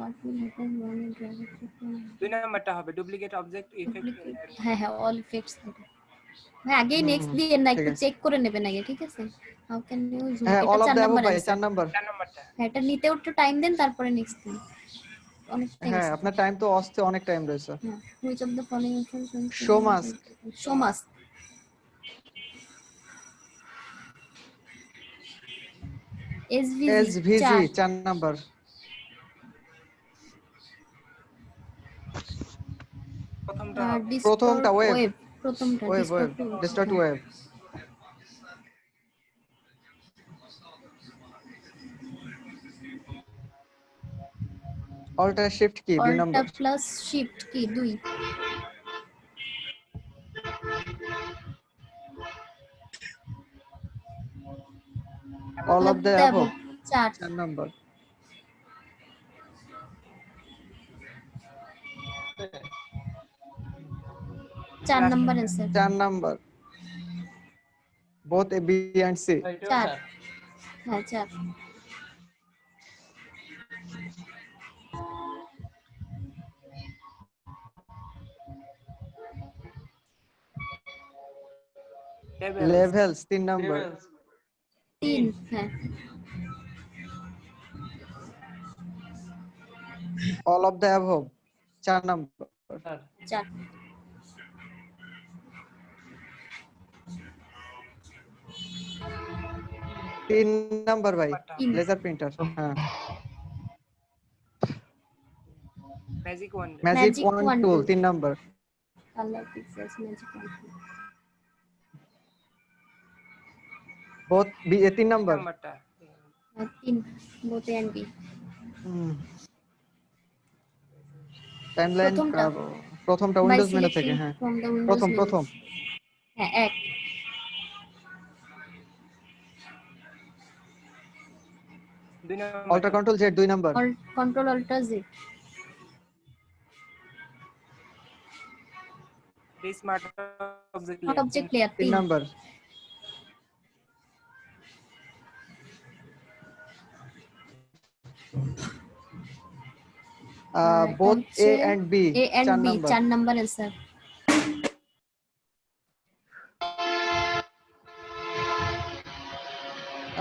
What will happen when you drag it from 2 নাম্বারটা হবে ডুপ্লিকেট অবজেক্ট ইফেক্ট। হ্যাঁ অল ইফেক্টস হ্যাঁ আগে নেক্সট দিয়ে না একটু ঠিক আছে। চেক করে নেবেন আগে ঠিক আছে হাউ ক্যান ইউ জুম হ্যাঁ এটা অল অফ 4 দ্য নাম্বার ভাই আছে 4 নাম্বার 4 নাম্বারটা হ্যাঁ এটা নিতেও একটু টাইম দেন তারপরে নেক্সট দিন অনেক টাইম হ্যাঁ আছে আপনার টাইম তো আসতে অনেক টাইম রয়েছে হ্যাঁ which of the following Show mask. Show mask SVG 4 number প্রথমটা প্রথমটা web প্রথমটা web distort web alter shift key 2 alt number plus shift key 2 all of the above 4 4 number number answer 4 number both A B and C 4 হ্যাঁ 4 levels 3 নাম্বার 3 হ্যাঁ all of the above 4 number 4 3 number ভাই তিন। লেজার প্রিন্টার হ্যাঁ magic one magic Magic one wand টুল tool। 3 number colour pixels magic both B 3 number নাম্বারটা 3 both A and B timeline প্রথমটা। প্রথমটা by উইন্ডোজ মেনু থেকে, selecting হ্যাঁ from the Windows প্রথম menu। প্রথম হ্যাঁ, এক। 2 অল্টার নাম্বারটা control Z 2 number, Control Alt Z। Smart object Not layer object layer 3 3। Number, both হচ্ছে A and B A and 4 B, number, 4 number answer.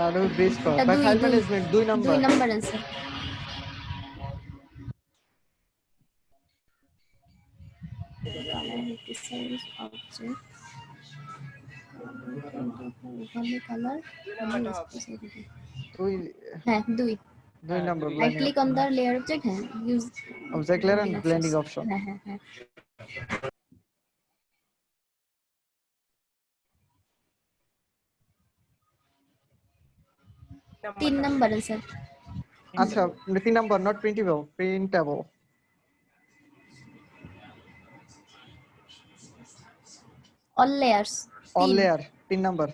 আর ব্রিজ কর এটা বাই দুই ফাইল দুই ম্যানেজমেন্ট 2 দুই নাম্বার, নাম্বার অ্যান্সার। কালার 2 নাম্বারটা হবে তুই হ্যাঁ, দুই। 2 number I blending click on the layer object, হ্যাঁ, use object layer and blending options। Option. হ্যাঁ হ্যাঁ হ্যাঁ। 3 নাম্বার অ্যান্সার। আচ্ছা 3 number not printable, printable, all layers all 3। Layer 3 number,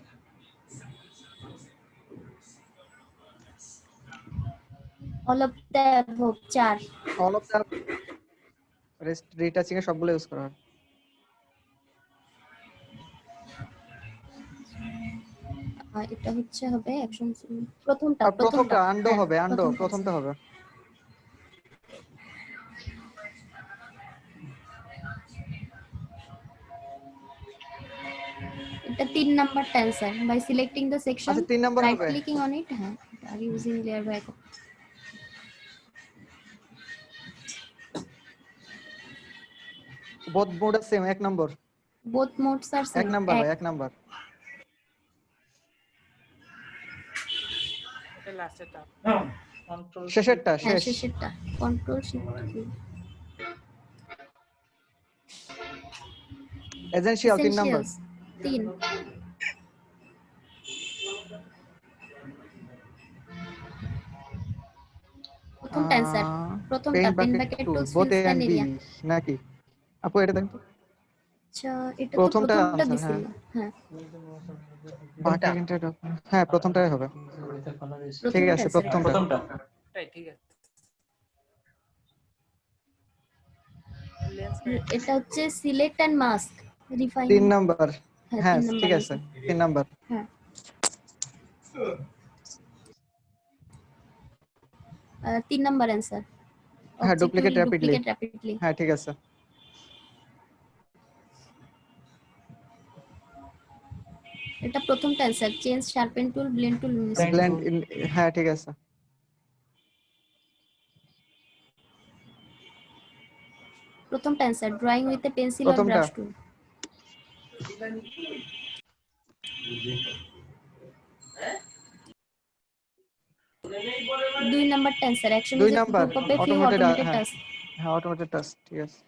all of the above 4। All of the rest retouching এ সবগুলো ইউজ করা হয়। এটা হচ্ছে হবে অ্যাকশন প্রথমটা আর প্রথমটা আন্ডো হ্যাঁ, হবে, আন্ডো প্রথমটা প্রথমটা হবে। এটা 3 নাম্বারটা answer. By selecting the section, আচ্ছা 3 নাম্বার রাইট হবে, ক্লিকিং অন ইট, হ্যাঁ, আর using layer by both mode same 1 number, both modes are 1 same। Number ভাই 1 নাম্বার, এটা লাস্টেরটা কন্ট্রোল শেষেরটা হ্যাঁ, শেষ, শেষেরটা control shift key. Essential 3 number, Essentials 3। প্রথমটা অ্যান্সার, প্রথমটা paint pen bucket bucket tool tools both fills A the and B area. নাকি? আপু এটা দেখো তো। আচ্ছা, এটা তো প্রথমটা প্রথমটা answer, দিছিল। হ্যাঁ, বাকি তিনটা হ্যাঁ প্রথমটাই হবে, ঠিক প্রথমটা আছে answer। প্রথমটা। ঠিক আছে লেন্স এটা হচ্ছে select and mask refine. 3 number, হ্যাঁ, হ্যাঁ 3 নাম্বার ঠিক আছে 3 নাম্বার, হ্যাঁ। আর 3 নাম্বার অ্যান্সার। হ্যাঁ Object duplicate will rapidly, duplicate rapidly। হ্যাঁ ঠিক আছে। এটা প্রথমটা answer. Change sharpen tool, blend tool, blend হ্যাঁ ঠিক আছে। প্রথমটা answer. Drawing with a pencil or প্রথমটা ব্রাশ টুল। 2 নাম্বারটা answer. Action 2 is a number group of a few automated, automated হ্যাঁ টাস্ক। হ্যাঁ অটোমেটেড টাস্ক, ঠিক আছে।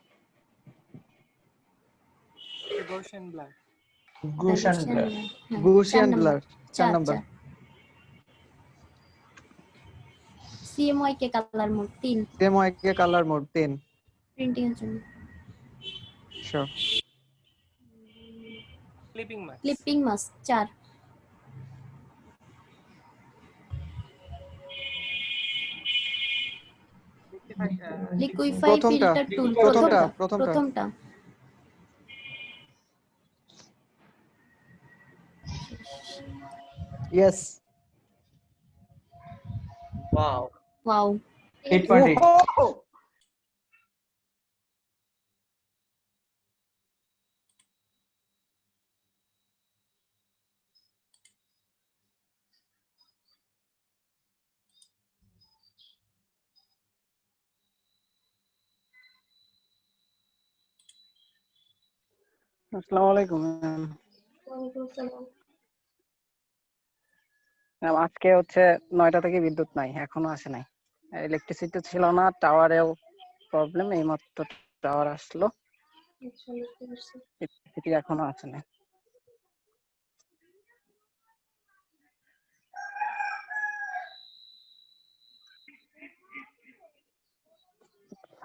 Gaussian blur Gaussian Gaussian blur 4 number, CMY K color mode 3। CMY K color mode 3, printing এর জন্য। Sure. Clipping mask clipping mask 4। Liquify প্রথমটা ফিল্টার টুল প্রথমটা প্রথমটা। ইয়েস, ওয়াও 8.8 আসসালামু আলাইকুম ম্যাম। ওয়ালাইকুম আসসালাম। ম্যাম আজকে হচ্ছে 9টা থেকে বিদ্যুৎ নাই, এখনো আসে নাই। ইলেকট্রিসিটি ছিল না, টাওয়ারেও প্রবলেম, এইমাত্র টাওয়ার আসলো, আচ্ছা, বুঝতে পারছি। ইলেকট্রিসিটি এখনো আসে নাই।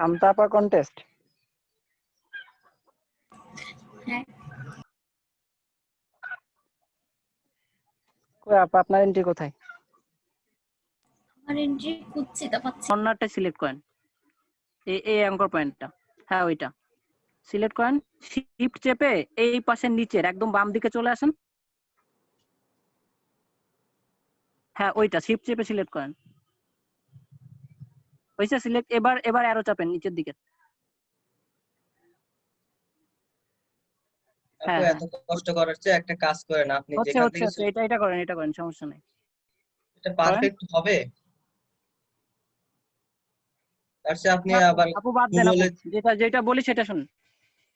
আমতাপা কন্টেস্ট কই আপা আপনার এন্ট্রি কোথায়? আমার এন্ট্রি খুঁজছি তা পাচ্ছি না। কর্নারটা সিলেক্ট করেন, এই অ্যাঙ্কর পয়েন্টটা, হ্যাঁ ওইটা সিলেক্ট করেন, শিফট চেপে এই পাশের নিচের একদম বাম দিকে চলে আসেন। হ্যাঁ ওইটা শিফট চেপে সিলেক্ট করেন, হইছে সিলেক্ট। এবার অ্যারো চাপেন নিচের দিকে। আপু হ্যাঁ এত কষ্ট করার চেয়ে একটা কাজ করেন, আপনি হচ্ছে যেখান হচ্ছে থেকে হচ্ছে, এটা করেন সমস্যা নাই। এটা করেন পারফেক্ট হবে, তার চেয়ে আপনি না, আবার আপু বাদ দেন, আপু গুগলে যেটা যেটা বলি সেটা শুনুন।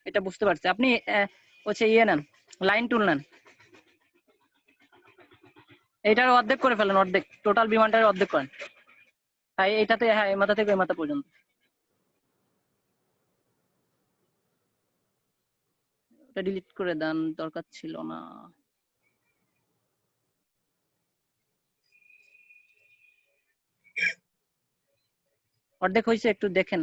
এটা বুঝতে পারছি, আপনি হচ্ছে নেন, লাইন টুল নেন, এটার অর্ধেক করে ফেলেন, অর্ধেক টোটাল বিমানটার অর্ধেক করেন। তাই এটাতে, হ্যাঁ এই মাথা থেকে ওই মাথা পর্যন্ত। এটা ডিলিট করে দেন, দরকার ছিল না। অর্ধেক হয়েছে, একটু দেখেন।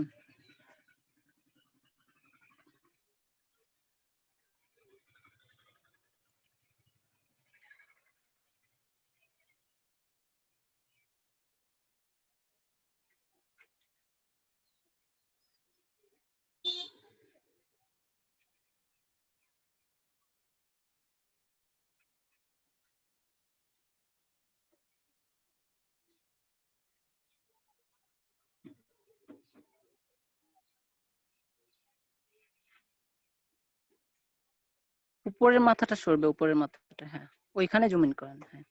উপরের মাথাটা সরবে, উপরের মাথাটা, হ্যাঁ ওইখানে জুম ইন করেন। হ্যাঁ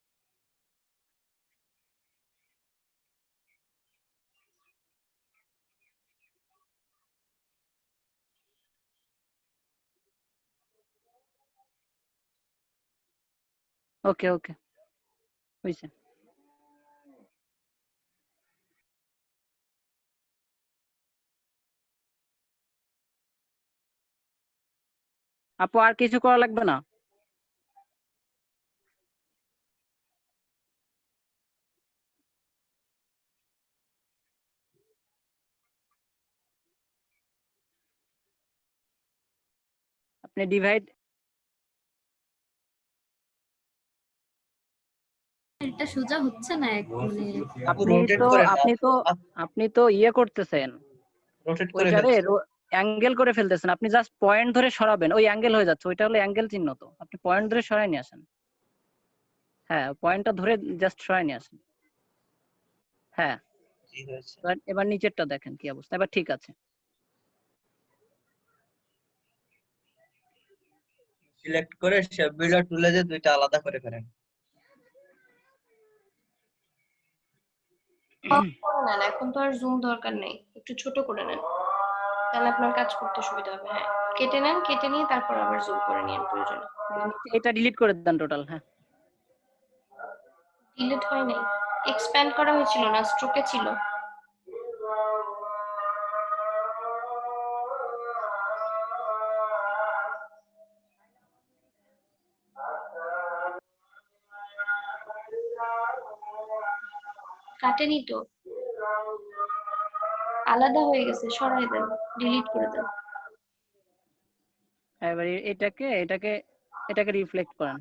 ওকে ওকে হয়েছে। আপু আর কিছু করা লাগবে না। আপনি ডিভাইড, এটা সোজা হচ্ছে না মানে আপু রোটেট করেন না, আপনি তো ইয়ে করতেছেন, রোটেট করে ওইটারে ফেলছেন। অ্যাঙ্গেল করে ফেলতেছেন। আপনি জাস্ট পয়েন্ট ধরে সরাবেন, ওই অ্যাঙ্গেল হয়ে যাচ্ছে, ওইটা হলো অ্যাঙ্গেল চিহ্ন। তো আপনি পয়েন্ট ধরে সরাই নিয়ে আসেন, হ্যাঁ পয়েন্টটা ধরে জাস্ট সরাই নিয়ে আসেন। হ্যাঁ জি হয়েছে। এবার নিচেরটা দেখেন কি অবস্থা, এবার ঠিক আছে। সিলেক্ট করে শেপ বিল্ডার টুলে যে দুইটা আলাদা করে ফেলেন। Off করে নেন, এখন তো আর জুম দরকার নেই, একটু ছোট করে নেন, তাহলে আপনার কাজ করতে সুবিধা হবে। হ্যাঁ কেটে নেন, কেটে নিয়ে তারপর আবার জুম করে নিন প্রয়োজনে। এটা ডিলিট করে দেন টোটাল। হ্যাঁ ডিলিট হয় নাই, এক্সপ্যান্ড করা হয়েছিল না, স্ট্রোকে ছিল। কাটেনি তো, আলাদা হয়ে গেছে, সরাই দেন, ডিলিট করে দেন। এবার এটাকে এটাকে এটাকে রিফ্লেক্ট করেন।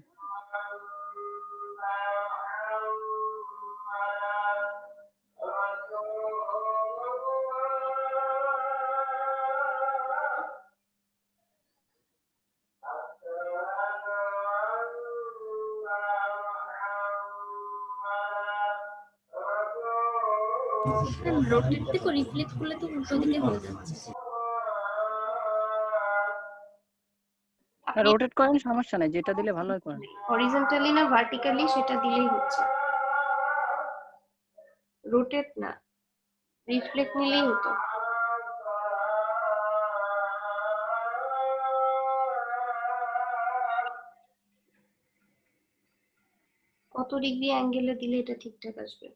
রোটেট থেকে রিফ্লেক্ট করলে তো উল্টো দিকে হয়ে যাচ্ছে। রোটেট করেন, সমস্যা নাই, যেটা দিলে ভালো হয় করেন। হরিজন্টালি না ভার্টিক্যালি সেটা দিলেই হচ্ছে, রোটেট না, রিফ্লেক্ট নিলেই হতো। কত ডিগ্রি অ্যাঙ্গেলে দিলে এটা ঠিকঠাক আসবে?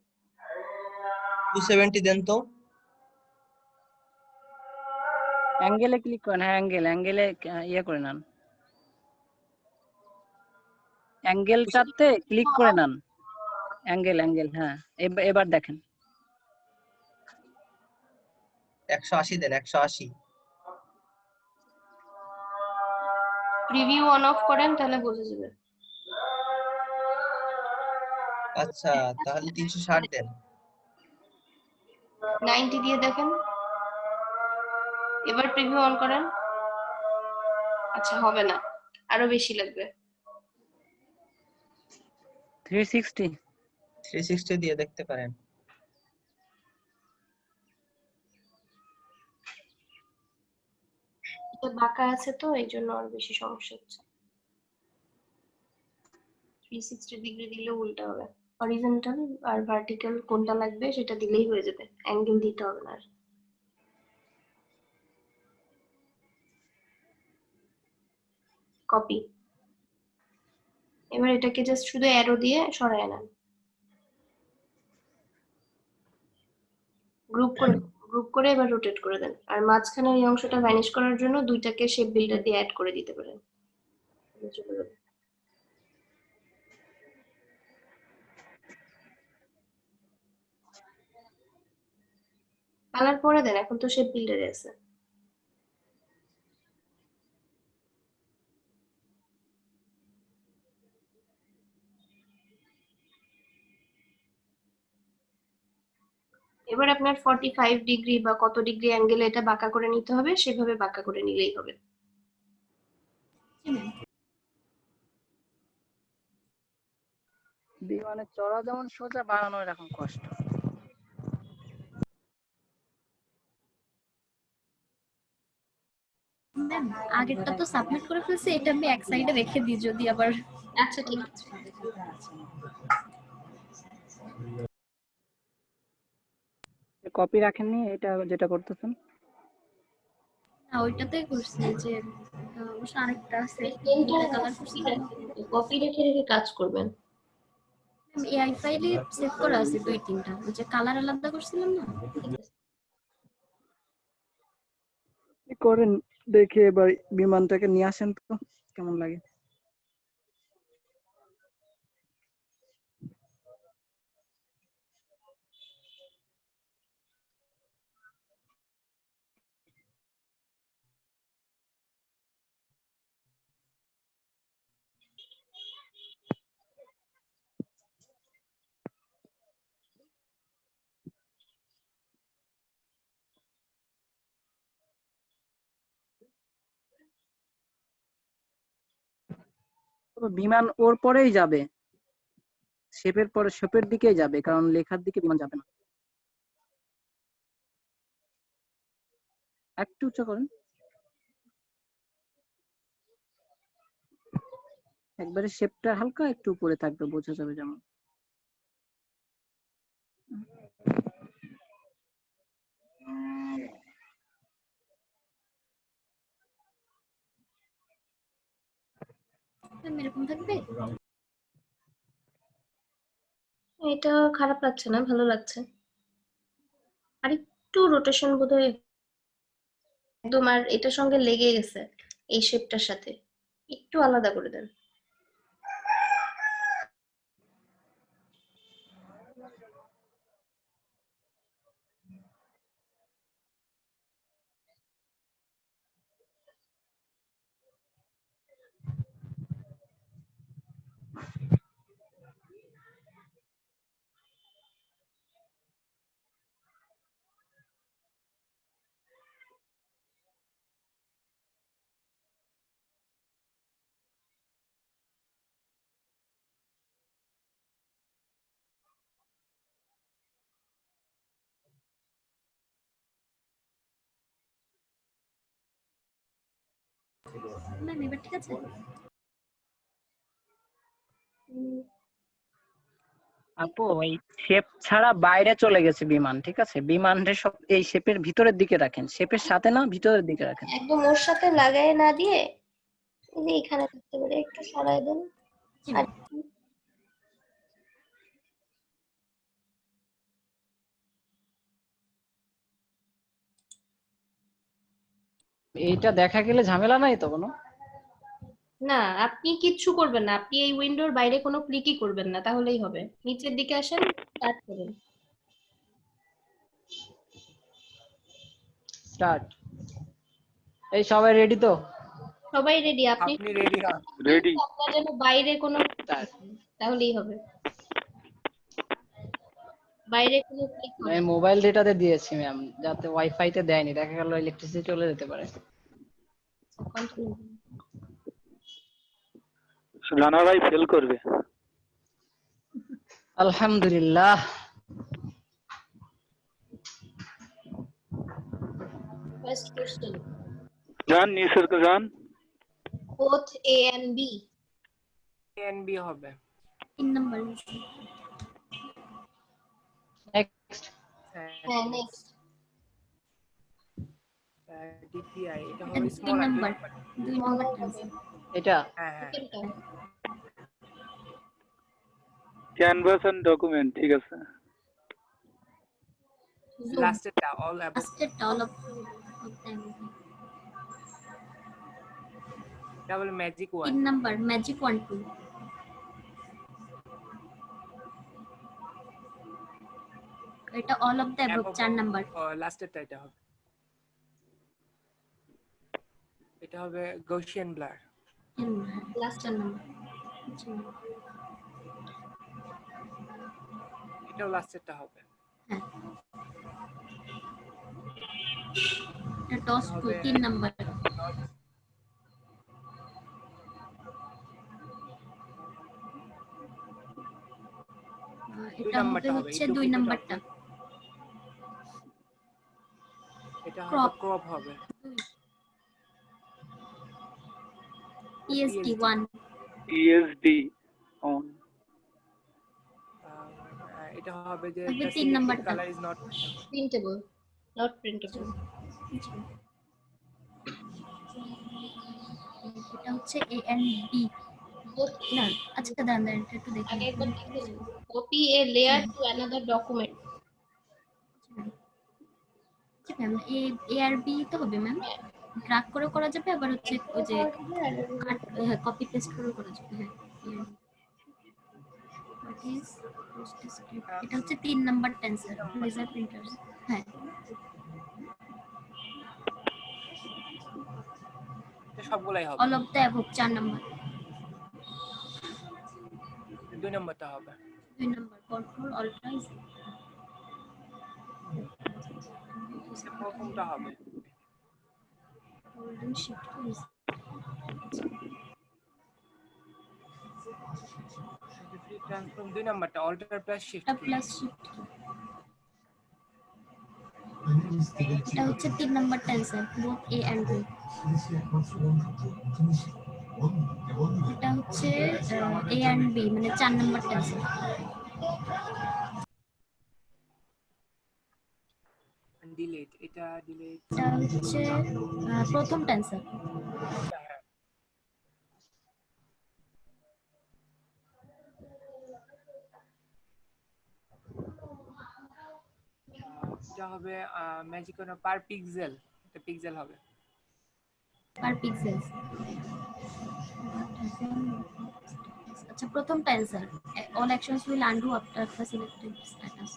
270 দেন তো। অ্যাঙ্গেলে ক্লিক করেন, হ্যাঁ অ্যাঙ্গেলে ইয়ে করে নেন, অ্যাঙ্গেলটাতে ক্লিক করে নেন, অ্যাঙ্গেল, হ্যাঁ এবার দেখেন। 180 দেন, 180। প্রিভিউ অন অফ করেন, তাহলে বোঝা যাবে। আচ্ছা তাহলে 360 দেন। 90 দিয়ে দেখেন, এবার প্রিভিউ অন করেন। আচ্ছা হবে না, আরো বেশি লাগবে। 360 দিয়ে দেখতে পারেন। এটা বাঁকা আছে তো এই জন্য আরো বেশি সমস্যা হচ্ছে। 360 ডিগ্রি দিলে উল্টা হবে। হরিজন্টাল আর ভার্টিক্যাল কোনটা লাগবে সেটা দিলেই হয়ে যাবে, অ্যাঙ্গেল দিতে হবে না আর। কপি। এবার এটাকে জাস্ট শুধু অ্যারো দিয়ে সরায় নেন। গ্রুপ করে এবার রোটেট করে দেন। আর মাঝখানের এই অংশটা ভ্যানিশ করার জন্য দুইটাকে শেপ বিল্ডার দিয়ে অ্যাড করে দিতে পারেন। চলে যাবে। কালার পরে দেন, এখন তো শেপ বিল্ডারে আছে। এবার আপনার 45 ডিগ্রি বা কত ডিগ্রি অ্যাঙ্গেলে এটা বাঁকা করে নিতে হবে, সেভাবে বাঁকা করে নিলেই হবে। বিমানের চড়া যেমন সোজা, বানানো এরকম কষ্ট। ম্যাম আগেরটা তো সাবমিট করে ফেলছি, এটা আমি এক সাইডে রেখে দিই যদি আবার। আচ্ছা ঠিক আছে। কপি রাখেননি এটা যেটা করতেছেন? না ওইটাতেই করছি যে অবশ্য আরেকটা আছে কালার করছি। কপি রেখে রেখে কাজ করবেন। এআই ফাইলে সেভ করা আছে 2-3টা, ওই যে কালার আলাদা করছিলাম না। করেন দেখে এবার বিমানটাকে নিয়ে আসেন তো কেমন লাগে। বিমান ওর পরেই যাবে, শেপের পরে শেপের দিকেই যাবে, কারণ লেখার দিকে বিমান যাবে না। একটু উঁচু করেন, একবারে শেপটা হালকা একটু উপরে থাকবে, বোঝা যাবে যেমন। এরকম থাকবে। এটা খারাপ লাগছে না, ভালো লাগছে। আর একটু রোটেশন বোধহয় একদম আর এটার সঙ্গে লেগে গেছে, এই শেপটার সাথে একটু আলাদা করে দেন। ম্যাম এবার ঠিক আছে। আপু ওই শেপ ছাড়া বাইরে চলে গেছে বিমান, ঠিক আছে? বিমানের সব এই শেপের ভিতরের দিকে রাখেন, শেপের সাথে না, ভিতরের দিকে রাখেন। একদম ওর সাথে লাগাই না দিয়ে এই যে এখানে থাকতে পারে, একটু সরাই দেন। আর এইটা দেখা গেলে ঝামেলা নাই তো কোনো? না, আপনি কিচ্ছু করবেন না, আপনি এই উইন্ডোর বাইরে কোনো ক্লিকই করবেন না, তাহলেই হবে। নিচের দিকে আসেন, স্টার্ট করুন। স্টার্ট। এই সবাই রেডি তো? সবাই রেডি? আপনি রেডি? আপনার যেন বাইরে কোনো তাহলেই হবে। বাইরে কোনো ক্লিক আমি হবে মোবাইল ডেটাতে দিয়েছি ম্যাম, যাতে ওয়াইফাই তে দেয়নি, দেখা গেল ইলেকট্রিসিটি চলে যেতে পারে। কন্টিনিউ রানা ভাই ফেল করবে। আলহামদুলিল্লাহ। ফার্স্ট কোশ্চেন যান নিসর্গ যান। both A and B A and B হবে। 3 নাম্বার নেক্সট। হ্যাঁ নেক্সট DPI এটা এটা হবে 3 স্মল আর নাম্বার 2 নাম্বার টেন্সার এটা হ্যাঁ হ্যাঁ সেকেন্ডটা ক্যানভাস এন্ড ডকুমেন্ট, ঠিক আছে। লাস্টেরটা অল অ্যাবাভ লাস্টেরটা all of them double magic 3 one. Number magic 1 2 এটা all of the above 4 number লাস্টেরটা এটা হবে, এটা হবে গৌসিয়ান ব্লার। লাস্ট 4 নাম্বার এটাও লাস্টেরটা হবে। হ্যাঁ এটা টস 2 3 নাম্বার এটা হবে হচ্ছে 2 নাম্বারটা এটা হবে Crop. ক্রপ হবে। ESD 1 ESD on. এটা হবে যে হবে the 3 নাম্বারটা color is not printable not printable এটা হচ্ছে A and B both না আচ্ছা দাঁড়ান এটা একটু দেখি আগে একবার ঠিক আছে copy a layer to another document আচ্ছা ম্যাম A আর B তো হবে ম্যাম ড্র্যাগ করে করা যাবে আবার হচ্ছে ওই যে কপি পেস্ট করে করা যাবে হ্যাঁ what is post script এটা হচ্ছে 3 নাম্বার টেন্সর লেজার প্রিন্টারস হ্যাঁ এটা সবগুলাই হবে। All of the above 4 number 2 নাম্বারটা হবে। 2 নাম্বার কন্ট্রোল অল্টার এটা প্রথমটা হবে। Hold and shift keys free transform 2 নাম্বারটা অল্টার প্লাস শিফট এটা প্লাস শিফট এটা হচ্ছে 3 number tensor both A and B এটা হচ্ছে A and B মানে 4 নাম্বার টেন্সর ডিলিট এটা ডিলিট এটা হচ্ছে প্রথম টেন্সর এটা হবে ম্যাজিক না পার পিক্সেল, এটা পিক্সেল হবে। পার পিক্সেলস আচ্ছা প্রথম tensor all actions will undo after the selected status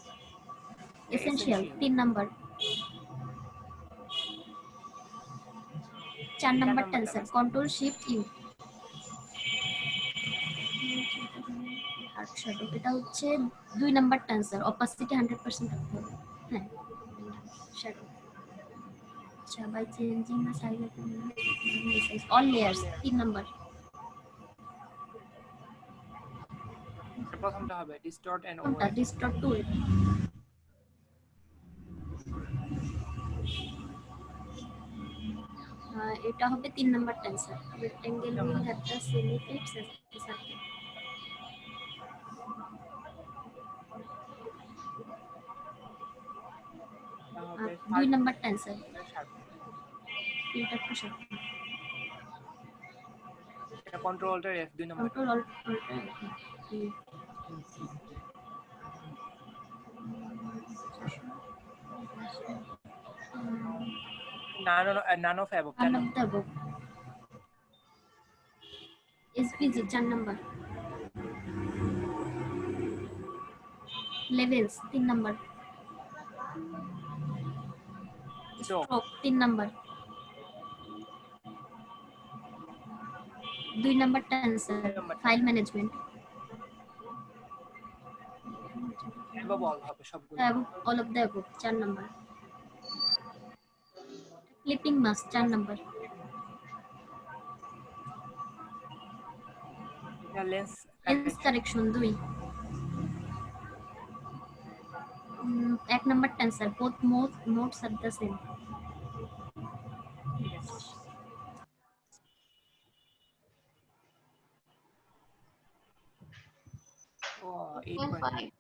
essential 3 number 4 number tensor control shift U hard shadow এটা হচ্ছে 2 নাম্বার টেন্সর অপাসিটি 100% রাখতে হবে হ্যাঁ শ্যাডো আচ্ছা by changing the size of all layers 3 number প্রথমটা হবে ডিস্টর্ট এন্ড কোনটা ওভার। ডিস্টর্ট টুল এটা হবে 3 number tensor rectangle will have the same effects as the circle এটা হবে 2 নাম্বার টেন্সর শার্প। ফিল্টার টু শার্প এটা control alter F 2 number. Control alt নানো ফ্যাব One of the above. SPG 4 number. Levels 3 number. Stroke 3 number. 2 number tensor. File management. above all হবে সবগুলো all of the above 4 number clipping mask 4 number এটা lens lens correction 2 1 number tensor both modes are the same ও 8.5